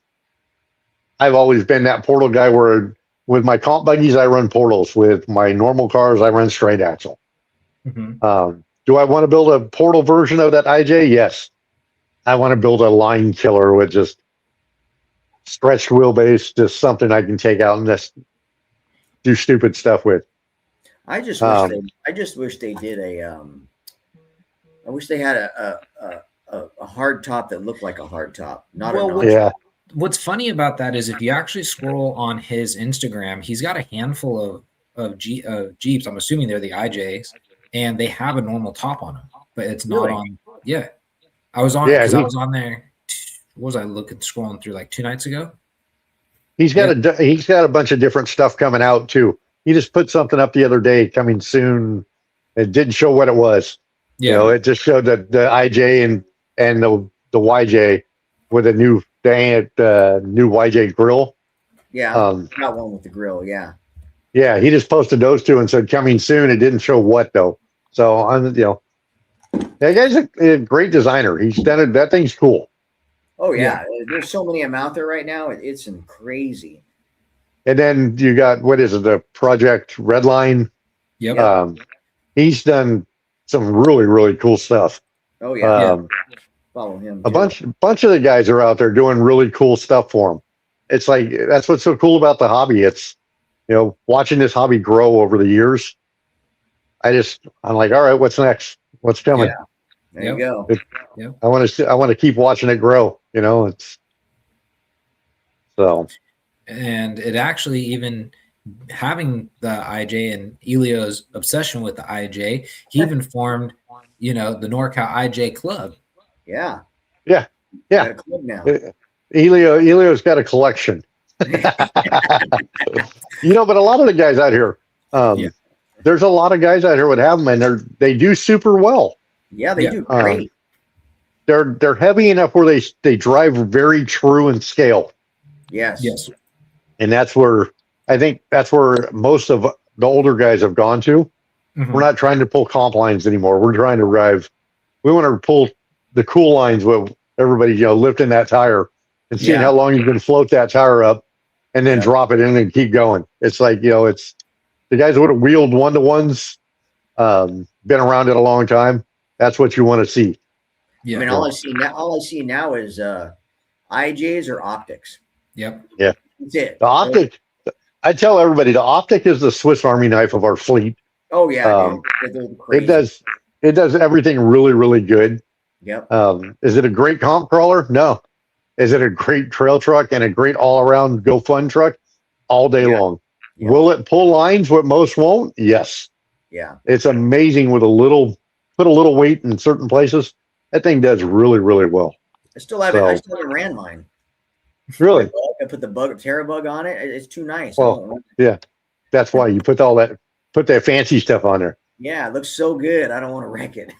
Speaker 3: always been that Portal guy where with my comp buggies, I run Portals. With my normal cars, I run straight axle.
Speaker 2: Mm-hmm.
Speaker 3: Do I want to build a Portal version of that IJ? Yes. I want to build a line killer with just stretched wheelbase, just something I can take out and just do stupid stuff with.
Speaker 1: I just wish they did a. I wish they had a hard top that looked like a hard top.
Speaker 2: What's funny about that is if you actually scroll on his Instagram, he's got a handful of Jeeps. I'm assuming they're the IJs, and they have a normal top on them, but it's not on. Yeah, I was on because I was on there. What was I scrolling through like 2 nights ago?
Speaker 3: He's got a bunch of different stuff coming out too. He just put something up the other day, coming soon. It didn't show what it was.
Speaker 2: Yeah,
Speaker 3: it just showed that the IJ and the YJ with a new new YJ grill.
Speaker 1: Yeah, not one with the grill. Yeah.
Speaker 3: Yeah, he just posted those two and said coming soon. It didn't show what though. So that guy's a great designer. He's done it. That thing's cool.
Speaker 1: Oh yeah. There's so many of them out there right now. It's crazy.
Speaker 3: And then you got, what is it, the Project Redline?
Speaker 2: Yep.
Speaker 3: He's done some really, really cool stuff.
Speaker 1: Oh yeah. Follow him.
Speaker 3: A bunch of the guys are out there doing really cool stuff for him. It's like, that's what's so cool about the hobby. It's, watching this hobby grow over the years. I'm like, all right, what's next? What's coming?
Speaker 1: Yeah. There you go.
Speaker 3: I want to keep watching it grow. It's so.
Speaker 2: And it actually, even having the IJ and Elio's obsession with the IJ, he even formed, the NorCal IJ Club.
Speaker 1: Yeah.
Speaker 3: Yeah.
Speaker 1: Got a club now.
Speaker 3: Elio's got a collection. But a lot of the guys out here, there's a lot of guys out here would have them, and they do super well.
Speaker 1: Yeah, they do great.
Speaker 3: they're heavy enough where they drive very true in scale.
Speaker 1: Yes.
Speaker 2: Yes.
Speaker 3: And I think that's where most of the older guys have gone to.
Speaker 2: Mhm.
Speaker 3: We're not trying to pull comp lines anymore. We're trying to drive. We want to pull the cool lines with everybody, lifting that tire and seeing how long you can float that tire up and then drop it in and keep going. It's like, it's the guys that would have wheeled 1-to-1s, been around it a long time. That's what you want to see.
Speaker 2: Yeah.
Speaker 1: I mean, all I see now is IJs or optics.
Speaker 2: Yep.
Speaker 3: Yeah.
Speaker 1: That's it.
Speaker 3: The optic, I tell everybody, the optic is the Swiss Army knife of our fleet.
Speaker 1: Oh yeah, dude. They're crazy.
Speaker 3: It does everything really, really good.
Speaker 1: Yep.
Speaker 3: Is it a great comp crawler? No. Is it a great trail truck and a great all around go fun truck? All day long.
Speaker 1: Yeah.
Speaker 3: Will it pull lines what most won't? Yes.
Speaker 1: Yeah.
Speaker 3: It's amazing with put a little weight in certain places. That thing does really, really well.
Speaker 1: I still haven't ran mine.
Speaker 3: Really?
Speaker 1: I put the Terra bug on it. It's too nice.
Speaker 3: Well, yeah. That's why you put that fancy stuff on there.
Speaker 1: Yeah, it looks so good. I don't want to wreck it.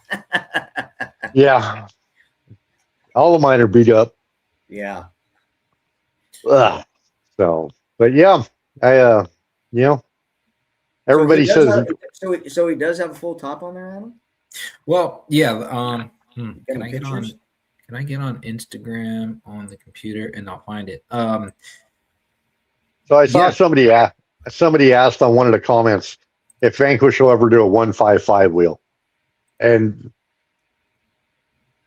Speaker 3: Yeah. All of mine are beat up.
Speaker 1: Yeah.
Speaker 3: Ugh. So, but yeah, everybody says.
Speaker 1: So he does have a full top on there, Adam?
Speaker 2: Well, yeah. Can I get on Instagram on the computer and I'll find it?
Speaker 3: So I saw somebody asked on one of the comments if Vanquish will ever do a 155 wheel, and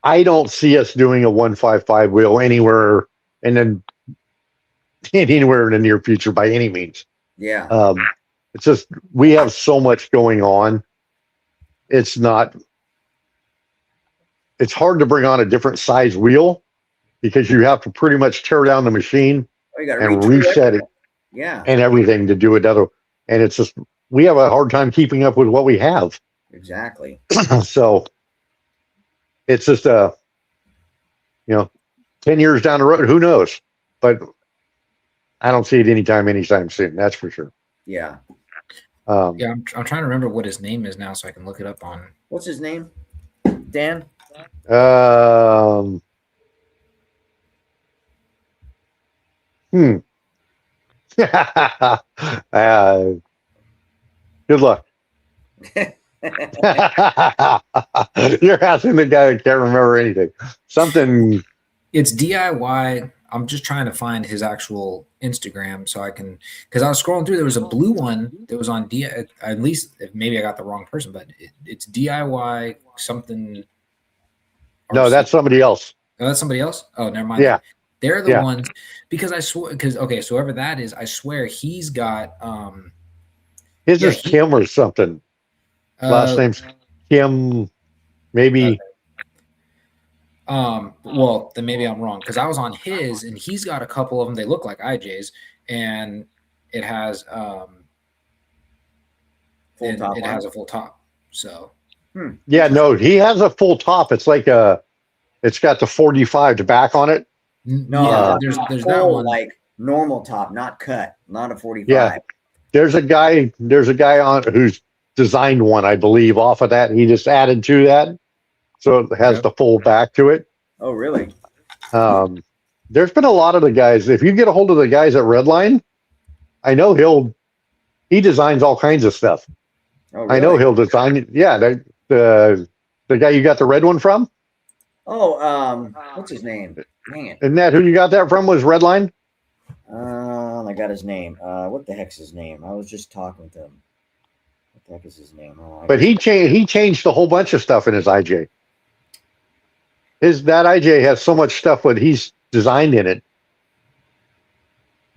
Speaker 3: I don't see us doing a 155 wheel anywhere in the near future by any means.
Speaker 1: Yeah.
Speaker 3: It's just we have so much going on. It's hard to bring on a different size wheel because you have to pretty much tear down the machine and reset it.
Speaker 1: Yeah.
Speaker 3: And everything to do another. And it's just, we have a hard time keeping up with what we have.
Speaker 1: Exactly.
Speaker 3: So it's just 10 years down the road, who knows? But I don't see it anytime soon. That's for sure.
Speaker 1: Yeah.
Speaker 2: I'm trying to remember what his name is now so I can look it up on.
Speaker 1: What's his name? Dan?
Speaker 3: Good luck. You're asking the guy that can't remember anything. Something.
Speaker 2: It's DIY. I'm just trying to find his actual Instagram so I can, because I was scrolling through. There was a blue one that was on at least maybe I got the wrong person, but it's DIY something.
Speaker 3: No, that's somebody else.
Speaker 2: Oh, that's somebody else. Oh, never mind.
Speaker 3: Yeah,
Speaker 2: they're the ones because I swear so whoever that is, I swear he's got
Speaker 3: his is Kim or something. Last name's Kim, maybe.
Speaker 2: Well, then maybe I'm wrong because I was on his and he's got a couple of them. They look like IJs, and it has it has a full top. So
Speaker 3: yeah, no, he has a full top. It's like it's got the 45 to back on it.
Speaker 2: No, there's that one
Speaker 1: like normal top, not cut, not a 45.
Speaker 3: Yeah, there's a guy on who's designed one, I believe, off of that. He just added to that, so it has the full back to it.
Speaker 1: Oh, really?
Speaker 3: There's been a lot of the guys. If you get a hold of the guys at Redline, I know he designs all kinds of stuff.
Speaker 1: Oh, really?
Speaker 3: I know he'll design. Yeah, the guy you got the red one from.
Speaker 1: Oh, what's his name? Man,
Speaker 3: Isn't that who you got that from? Was Redline?
Speaker 1: I got his name. What the heck's his name? I was just talking with him. What the heck is his name?
Speaker 3: But he changed a whole bunch of stuff in his IJ. That IJ has so much stuff what he's designed in it.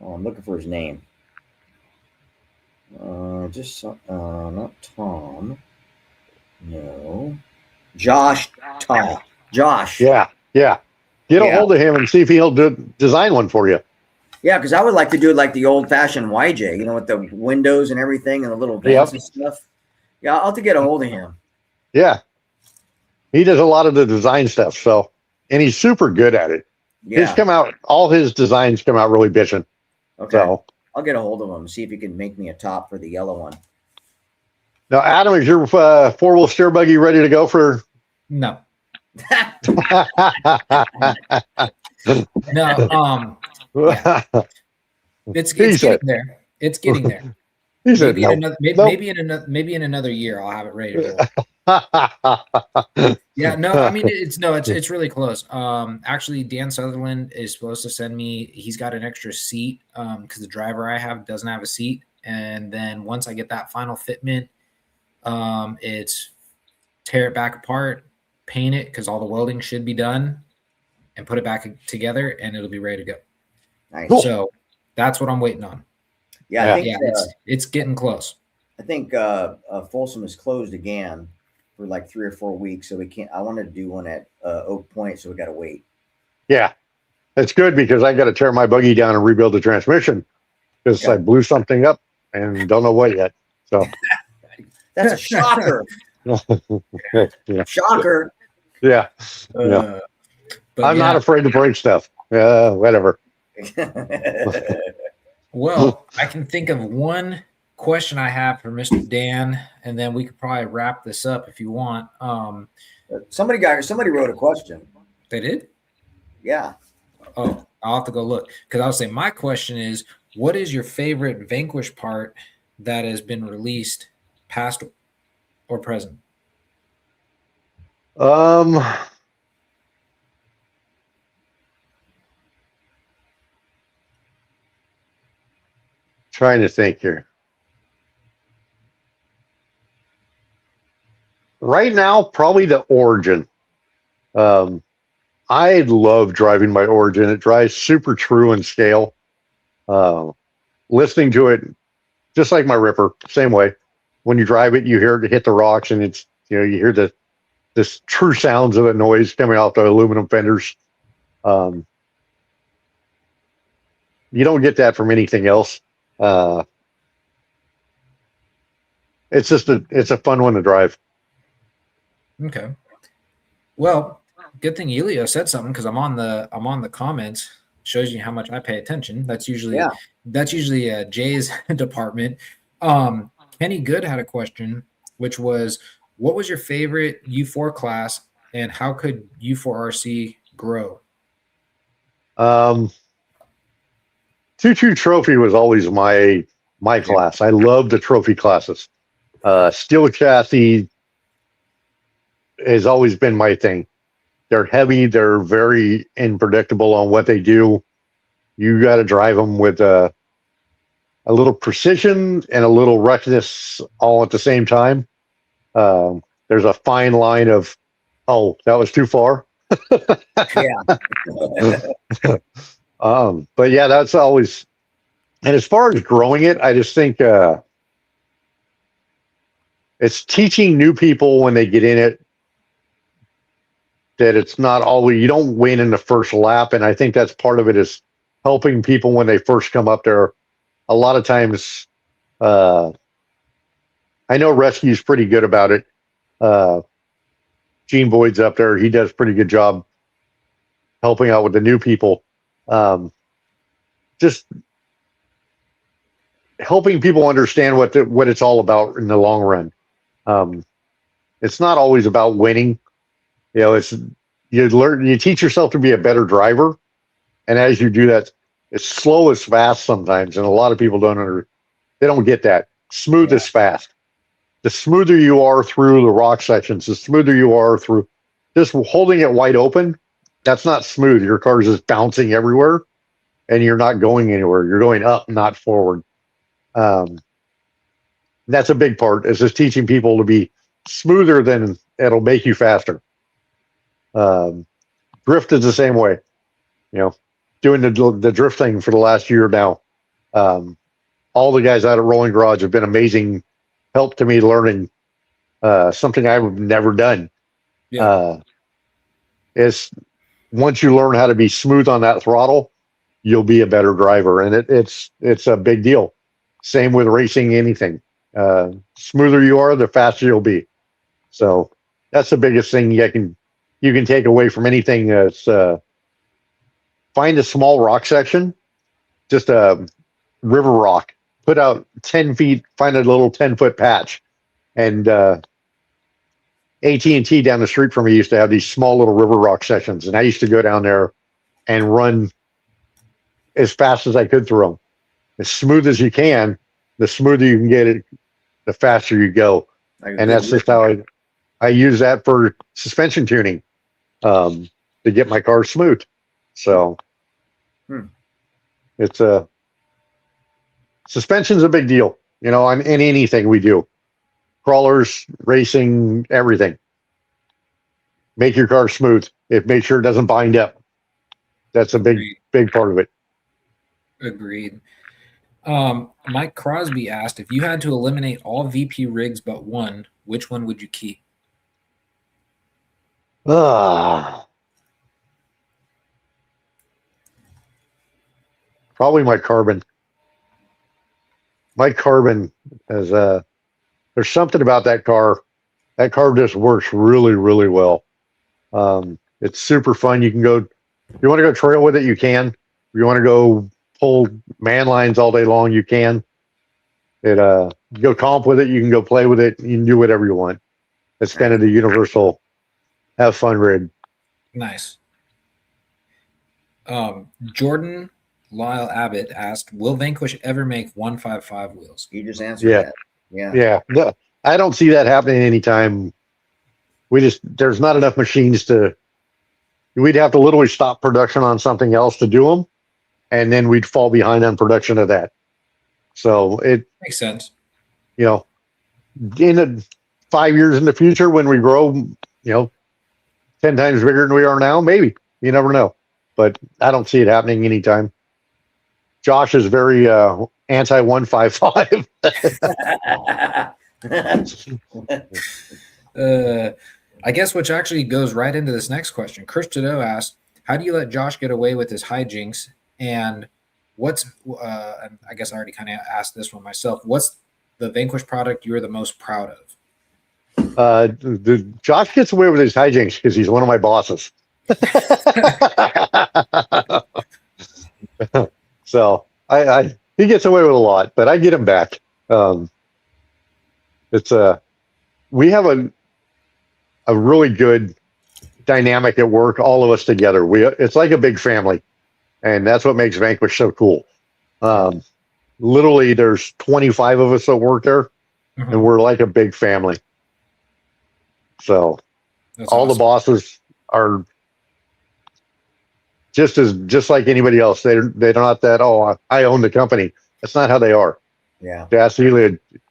Speaker 1: Oh, I'm looking for his name. Not Tom. No. Josh. Josh.
Speaker 3: Yeah. Get a hold of him and see if he'll design one for you.
Speaker 1: Yeah, because I would like to do it like the old-fashioned YJ, with the windows and everything and the little vents and stuff. Yeah, I'll have to get a hold of him.
Speaker 3: Yeah. He does a lot of the design stuff, and he's super good at it.
Speaker 1: Yeah.
Speaker 3: All his designs come out really bitching.
Speaker 1: Okay.
Speaker 3: So,
Speaker 1: I'll get a hold of him, see if he can make me a top for the yellow one.
Speaker 3: Now, Adam, is your four-wheel steer buggy ready to go for?
Speaker 2: No. No, yeah, it's
Speaker 3: He
Speaker 2: getting
Speaker 3: said,
Speaker 2: there. It's getting there.
Speaker 3: he said, no, nope.
Speaker 2: Maybe in another year I'll have it ready to roll. Yeah, no, I mean it's really close. Actually, Dan Sutherland is supposed to send me. He's got an extra seat because the driver I have doesn't have a seat, and then once I get that final fitment, it's tear it back apart, paint it because all the welding should be done, and put it back together, and it'll be ready to go.
Speaker 1: Nice.
Speaker 3: Cool.
Speaker 2: So that's what I'm waiting on.
Speaker 1: Yeah, I think
Speaker 2: it's getting close.
Speaker 1: I think Folsom is closed again for like 3 or 4 weeks, so we can't. I wanted to do one at Oak Point, so we got to wait.
Speaker 3: Yeah, it's good because I got to tear my buggy down and rebuild the transmission because I blew something up and don't know what yet. So
Speaker 1: that's a shocker.
Speaker 3: Yeah.
Speaker 1: Shocker.
Speaker 3: Yeah. Yeah. I'm not afraid to break stuff. Whatever.
Speaker 2: Well, I can think of one question I have for Mr. Dan, and then we could probably wrap this up if you want.
Speaker 1: Somebody wrote a question.
Speaker 2: They did?
Speaker 1: Yeah.
Speaker 2: Oh, I'll have to go look because I'll say my question is, what is your favorite Vanquish part that has been released, past or present?
Speaker 3: Trying to think here. Right now, probably the Origin. I love driving my Origin. It drives super true in scale. Listening to it, just like my Ripper, same way. When you drive it, you hear it hit the rocks, and it's you hear this true sounds of the noise coming off the aluminum fenders. You don't get that from anything else. It's just it's a fun one to drive.
Speaker 2: Okay. Well, good thing Elio said something because I'm on the comments. Shows you how much I pay attention. That's usually Jay's department. Kenny Good had a question, which was, what was your favorite U4 class, and how could U4RC grow?
Speaker 3: 2-2 trophy was always my class. I love the trophy classes. Steel chassis has always been my thing. They're heavy. They're very unpredictable on what they do. You got to drive them with a little precision and a little recklessness all at the same time. There's a fine line of, oh, that was too far. But yeah, that's always. And as far as growing it, I just think it's teaching new people when they get in it that it's not always, you don't win in the first lap. And I think that's part of it, is helping people when they first come up there. A lot of times, I know Rescue's pretty good about it. Gene Boyd's up there. He does a pretty good job helping out with the new people. Just helping people understand what it's all about in the long run. It's not always about winning. It's you teach yourself to be a better driver, and as you do that, it's slow is fast sometimes, and a lot of people they don't get that. Smooth is fast. The smoother you are through the rock sections, the smoother you are through just holding it wide open. That's not smooth. Your car is just bouncing everywhere, and you're not going anywhere. You're going up, not forward. That's a big part. Is just teaching people to be smoother, than it'll make you faster. Drift is the same way. Doing the drift thing for the last year now. All the guys out at Rolling Garage have been amazing help to me learning something I've never done. Is once you learn how to be smooth on that throttle, you'll be a better driver, and it's a big deal. Same with racing, anything. Smoother you are, the faster you'll be. So that's the biggest thing you can take away from anything. That's find a small rock section, just a river rock, put out 10 feet, find a little 10-foot patch, and AT&T down the street from me used to have these small little river rock sessions, and I used to go down there and run as fast as I could through them, as smooth as you can. The smoother you can get it, the faster you go. And that's just how I use that for suspension tuning, to get my car smooth. So it's suspension's a big deal, in anything we do. Crawlers, racing, everything. Make your car smooth. Make sure it doesn't bind up. That's a big part of it.
Speaker 2: Agreed. Mike Crosby asked, if you had to eliminate all VP rigs but one, which one would you keep?
Speaker 3: Probably my carbon. My carbon is there's something about that car. That car just works really, really well. It's super fun. You can go, if you want to go trail with it, you can. If you want to go pull man lines all day long, you can. You go comp with it, you can go play with it, you can do whatever you want. It's kind of the universal have fun rig.
Speaker 2: Nice. Jordan Lyle Abbott asked, will Vanquish ever make 155 wheels?
Speaker 1: You just answered that.
Speaker 3: Yeah. No, I don't see that happening anytime. There's not enough machines we'd have to literally stop production on something else to do them, and then we'd fall behind on production of that. So it
Speaker 2: makes sense.
Speaker 3: In 5 years in the future, when we grow, 10 times bigger than we are now, maybe. You never know. But I don't see it happening anytime. Josh is very anti 155.
Speaker 2: I guess which actually goes right into this next question. Chris Trudeau asked, how do you let Josh get away with his hijinks? And what's, I guess I already kind of asked this one myself, what's the Vanquish product you're the most proud of?
Speaker 3: Josh gets away with his hijinks because he's one of my bosses. So he gets away with a lot, but I get him back. We have a really good dynamic at work, all of us together. It's like a big family, and that's what makes Vanquish so cool. Literally, there's 25 of us that work there, and we're like a big family. So that's all awesome. The bosses are just like anybody else. They're not that, I own the company. That's not how they are.
Speaker 1: Yeah.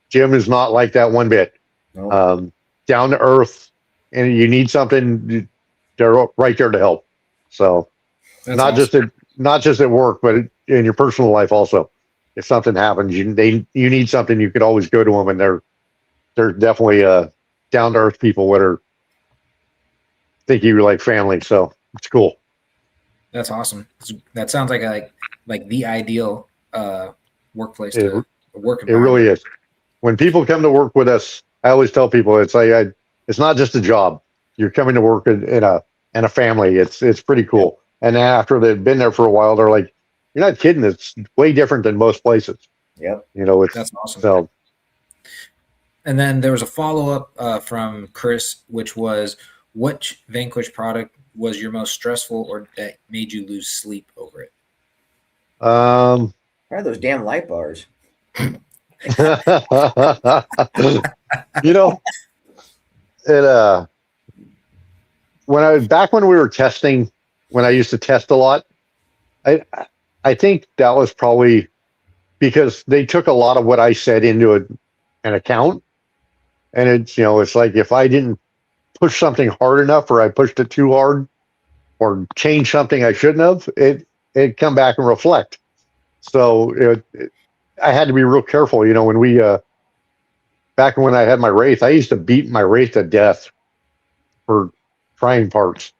Speaker 3: Jim is not like that one bit. Nope. Down to earth, and you need something, they're right there to help. So that's not awesome. Not just at work, but in your personal life also. If something happens, you need something, you could always go to them, and they're definitely down to earth people that think you're like family. So it's cool.
Speaker 2: That's awesome. That sounds like the ideal workplace to work.
Speaker 3: It really is. When people come to work with us, I always tell people it's like it's not just a job. You're coming to work in a family. It's pretty cool. And then after they've been there for a while, they're like, "You're not kidding. It's way different than most places."
Speaker 1: Yep.
Speaker 2: That's awesome. So, and then there was a follow-up from Chris, which was, which Vanquish product was your most stressful or that made you lose sleep over it?
Speaker 1: Probably those damn light bars.
Speaker 3: When we were testing, when I used to test a lot, I think that was probably because they took a lot of what I said into an account, and it's like if I didn't push something hard enough, or I pushed it too hard, or changed something I shouldn't have, it'd come back and reflect. So I had to be real careful. When we back when I had my Wraith, I used to beat my Wraith to death for trying parts,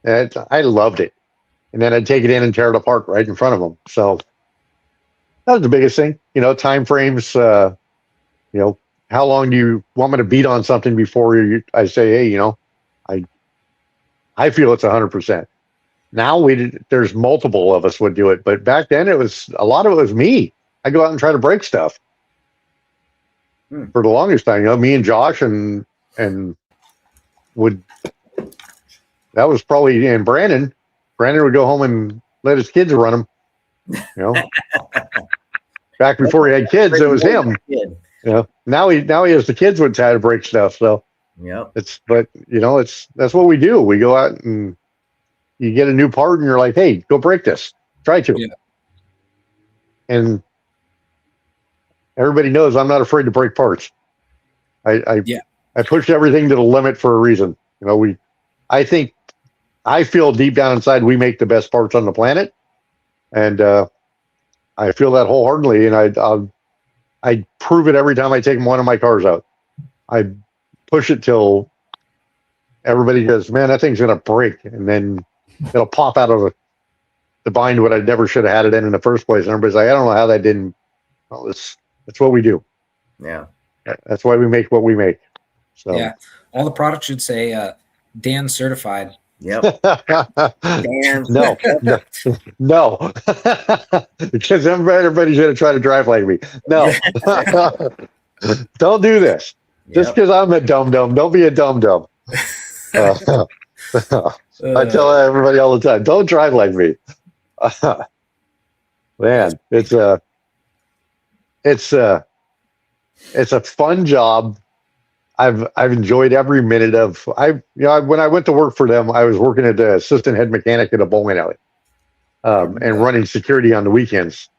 Speaker 3: and I loved it. And then I'd take it in and tear it apart right in front of them. So that was the biggest thing. Time frames. How long do you want me to beat on something before I say, hey, I feel it's 100%. Now there's multiple of us would do it, but back then a lot of it was me. I go out and try to break stuff. For the longest time, me and Josh and would. That was probably and Brandon. Brandon would go home and let his kids run them. You know, back before he had kids, it was him. You know, now he has the kids with how to break stuff. So
Speaker 1: Yep.
Speaker 3: but you know, that's what we do. We go out and you get a new part and you're like, hey, go break this. Try to.
Speaker 2: Yeah.
Speaker 3: And everybody knows I'm not afraid to break parts. I push everything to the limit for a reason. You know, I feel deep down inside we make the best parts on the planet, and I feel that wholeheartedly. And I prove it every time I take one of my cars out. I push it till everybody goes, "Man, that thing's gonna break," and then it'll pop out of the bind what I never should have had it in the first place. And everybody's like, "I don't know how that didn't." Well, that's what we do.
Speaker 1: Yeah,
Speaker 3: that's why we make what we make. So
Speaker 2: yeah, all the products should say Dan certified.
Speaker 1: Yep. Dan.
Speaker 3: No, because everybody's going to try to drive like me. No, don't do this. Just because I'm a dum-dum, don't be a dum-dum. I tell everybody all the time, don't drive like me. Man, it's a fun job. I've enjoyed every minute of. When I went to work for them, I was working as the assistant head mechanic at a bowling alley, and running security on the weekends.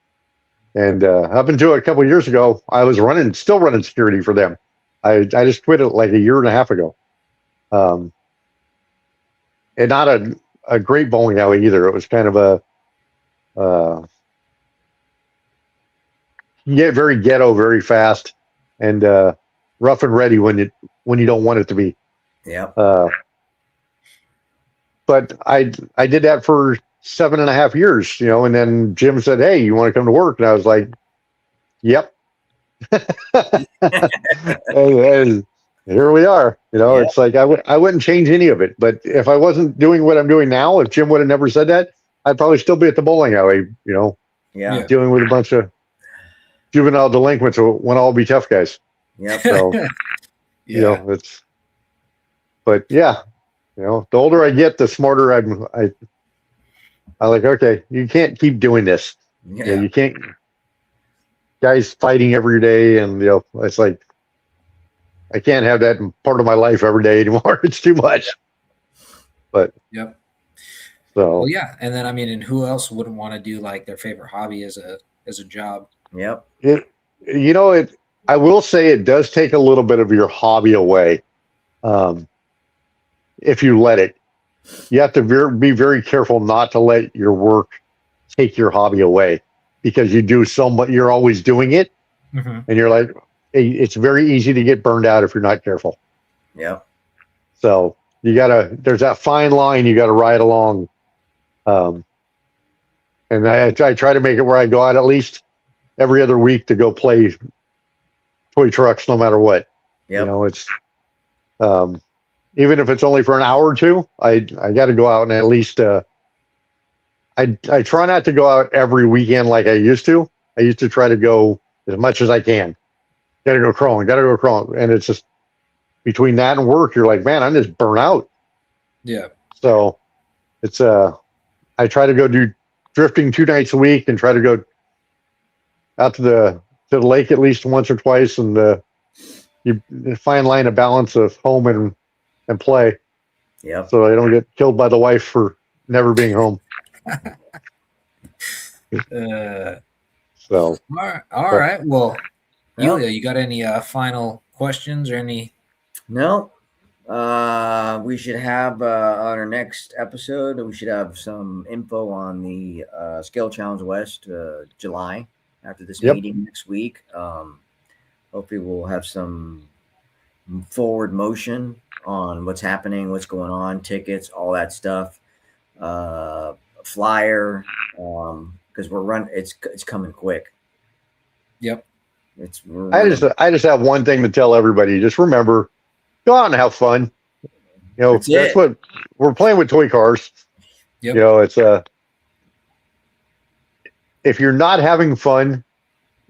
Speaker 3: And up until a couple of years ago, I was still running security for them. I just quit it like a year and a half ago. And not a great bowling alley either. It was kind of you get very ghetto very fast, and rough and ready when you don't want it to be.
Speaker 1: Yeah.
Speaker 3: But I did that for 7.5 years, and then Jim said, "Hey, you want to come to work?" And I was like, "Yep." and here we are. It's like I wouldn't change any of it. But if I wasn't doing what I'm doing now, if Jim would have never said that, I'd probably still be at the bowling alley. Dealing with a bunch of juvenile delinquents who want to all be tough guys.
Speaker 1: Yep.
Speaker 3: So, but yeah, the older I get, the smarter I like, okay, you can't keep doing this.
Speaker 1: Yeah.
Speaker 3: You can't, guys fighting every day. And, it's like, I can't have that in part of my life every day anymore. It's too much. But,
Speaker 2: yep.
Speaker 3: So,
Speaker 2: well, yeah. And then, and who else wouldn't want to do like their favorite hobby as a job?
Speaker 1: Yep.
Speaker 3: I will say it does take a little bit of your hobby away. If you let it, you have to be very careful not to let your work take your hobby away, because you do so much. You're always doing it, and you're like, it's very easy to get burned out if you're not careful.
Speaker 1: Yeah.
Speaker 3: So there's that fine line you got to ride along. And I try to make it where I go out at least every other week to go play toy trucks, no matter what.
Speaker 1: Yep.
Speaker 3: It's even if it's only for an hour or two, I got to go out and at least I try not to go out every weekend like I used to. I used to try to go as much as I can. Got to go crawling, and it's just between that and work, you're like, man, I'm just burnt out.
Speaker 2: Yeah.
Speaker 3: So it's I try to go do drifting 2 nights a week and try to go out to the lake at least once or twice, and you fine line a balance of home and play.
Speaker 1: Yeah.
Speaker 3: So I don't get killed by the wife for never being home. So.
Speaker 2: All right. Well, Yulia, you got any final questions or any?
Speaker 1: No. We should have on our next episode, we should have some info on the Scale Challenge West July after this meeting next week. Hopefully we'll have some forward motion on what's happening, what's going on, tickets, all that stuff, flyer, because it's coming quick.
Speaker 2: Yep.
Speaker 3: I just have one thing to tell everybody. Just remember, go out and have fun. That's what we're playing with, toy cars.
Speaker 2: Yep.
Speaker 3: It's if you're not having fun,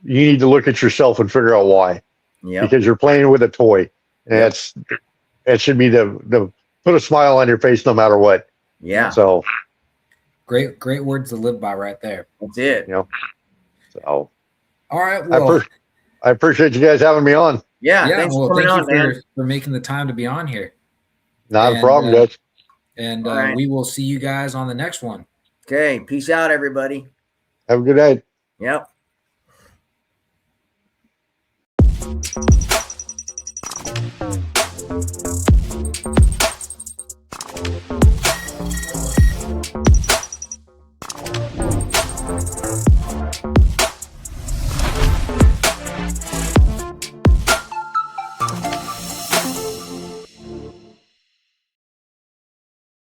Speaker 3: you need to look at yourself and figure out why.
Speaker 1: Yeah.
Speaker 3: Because you're playing with a toy. And it should be the put a smile on your face no matter what.
Speaker 1: Yeah.
Speaker 3: So
Speaker 2: Great words to live by right there.
Speaker 1: That's it.
Speaker 3: you know, so
Speaker 2: All right. Well,
Speaker 3: I appreciate you guys having me on.
Speaker 1: Yeah.
Speaker 2: yeah.
Speaker 1: Thanks
Speaker 2: Well,
Speaker 1: for coming
Speaker 2: thank
Speaker 1: on,
Speaker 2: you
Speaker 1: man.
Speaker 2: for making the time to be on here.
Speaker 3: Not a
Speaker 2: And,
Speaker 3: problem, guys.
Speaker 2: And
Speaker 1: All right.
Speaker 2: we will see you guys on the next one.
Speaker 1: Okay. Peace out, everybody.
Speaker 3: Have a good night.
Speaker 1: Yep.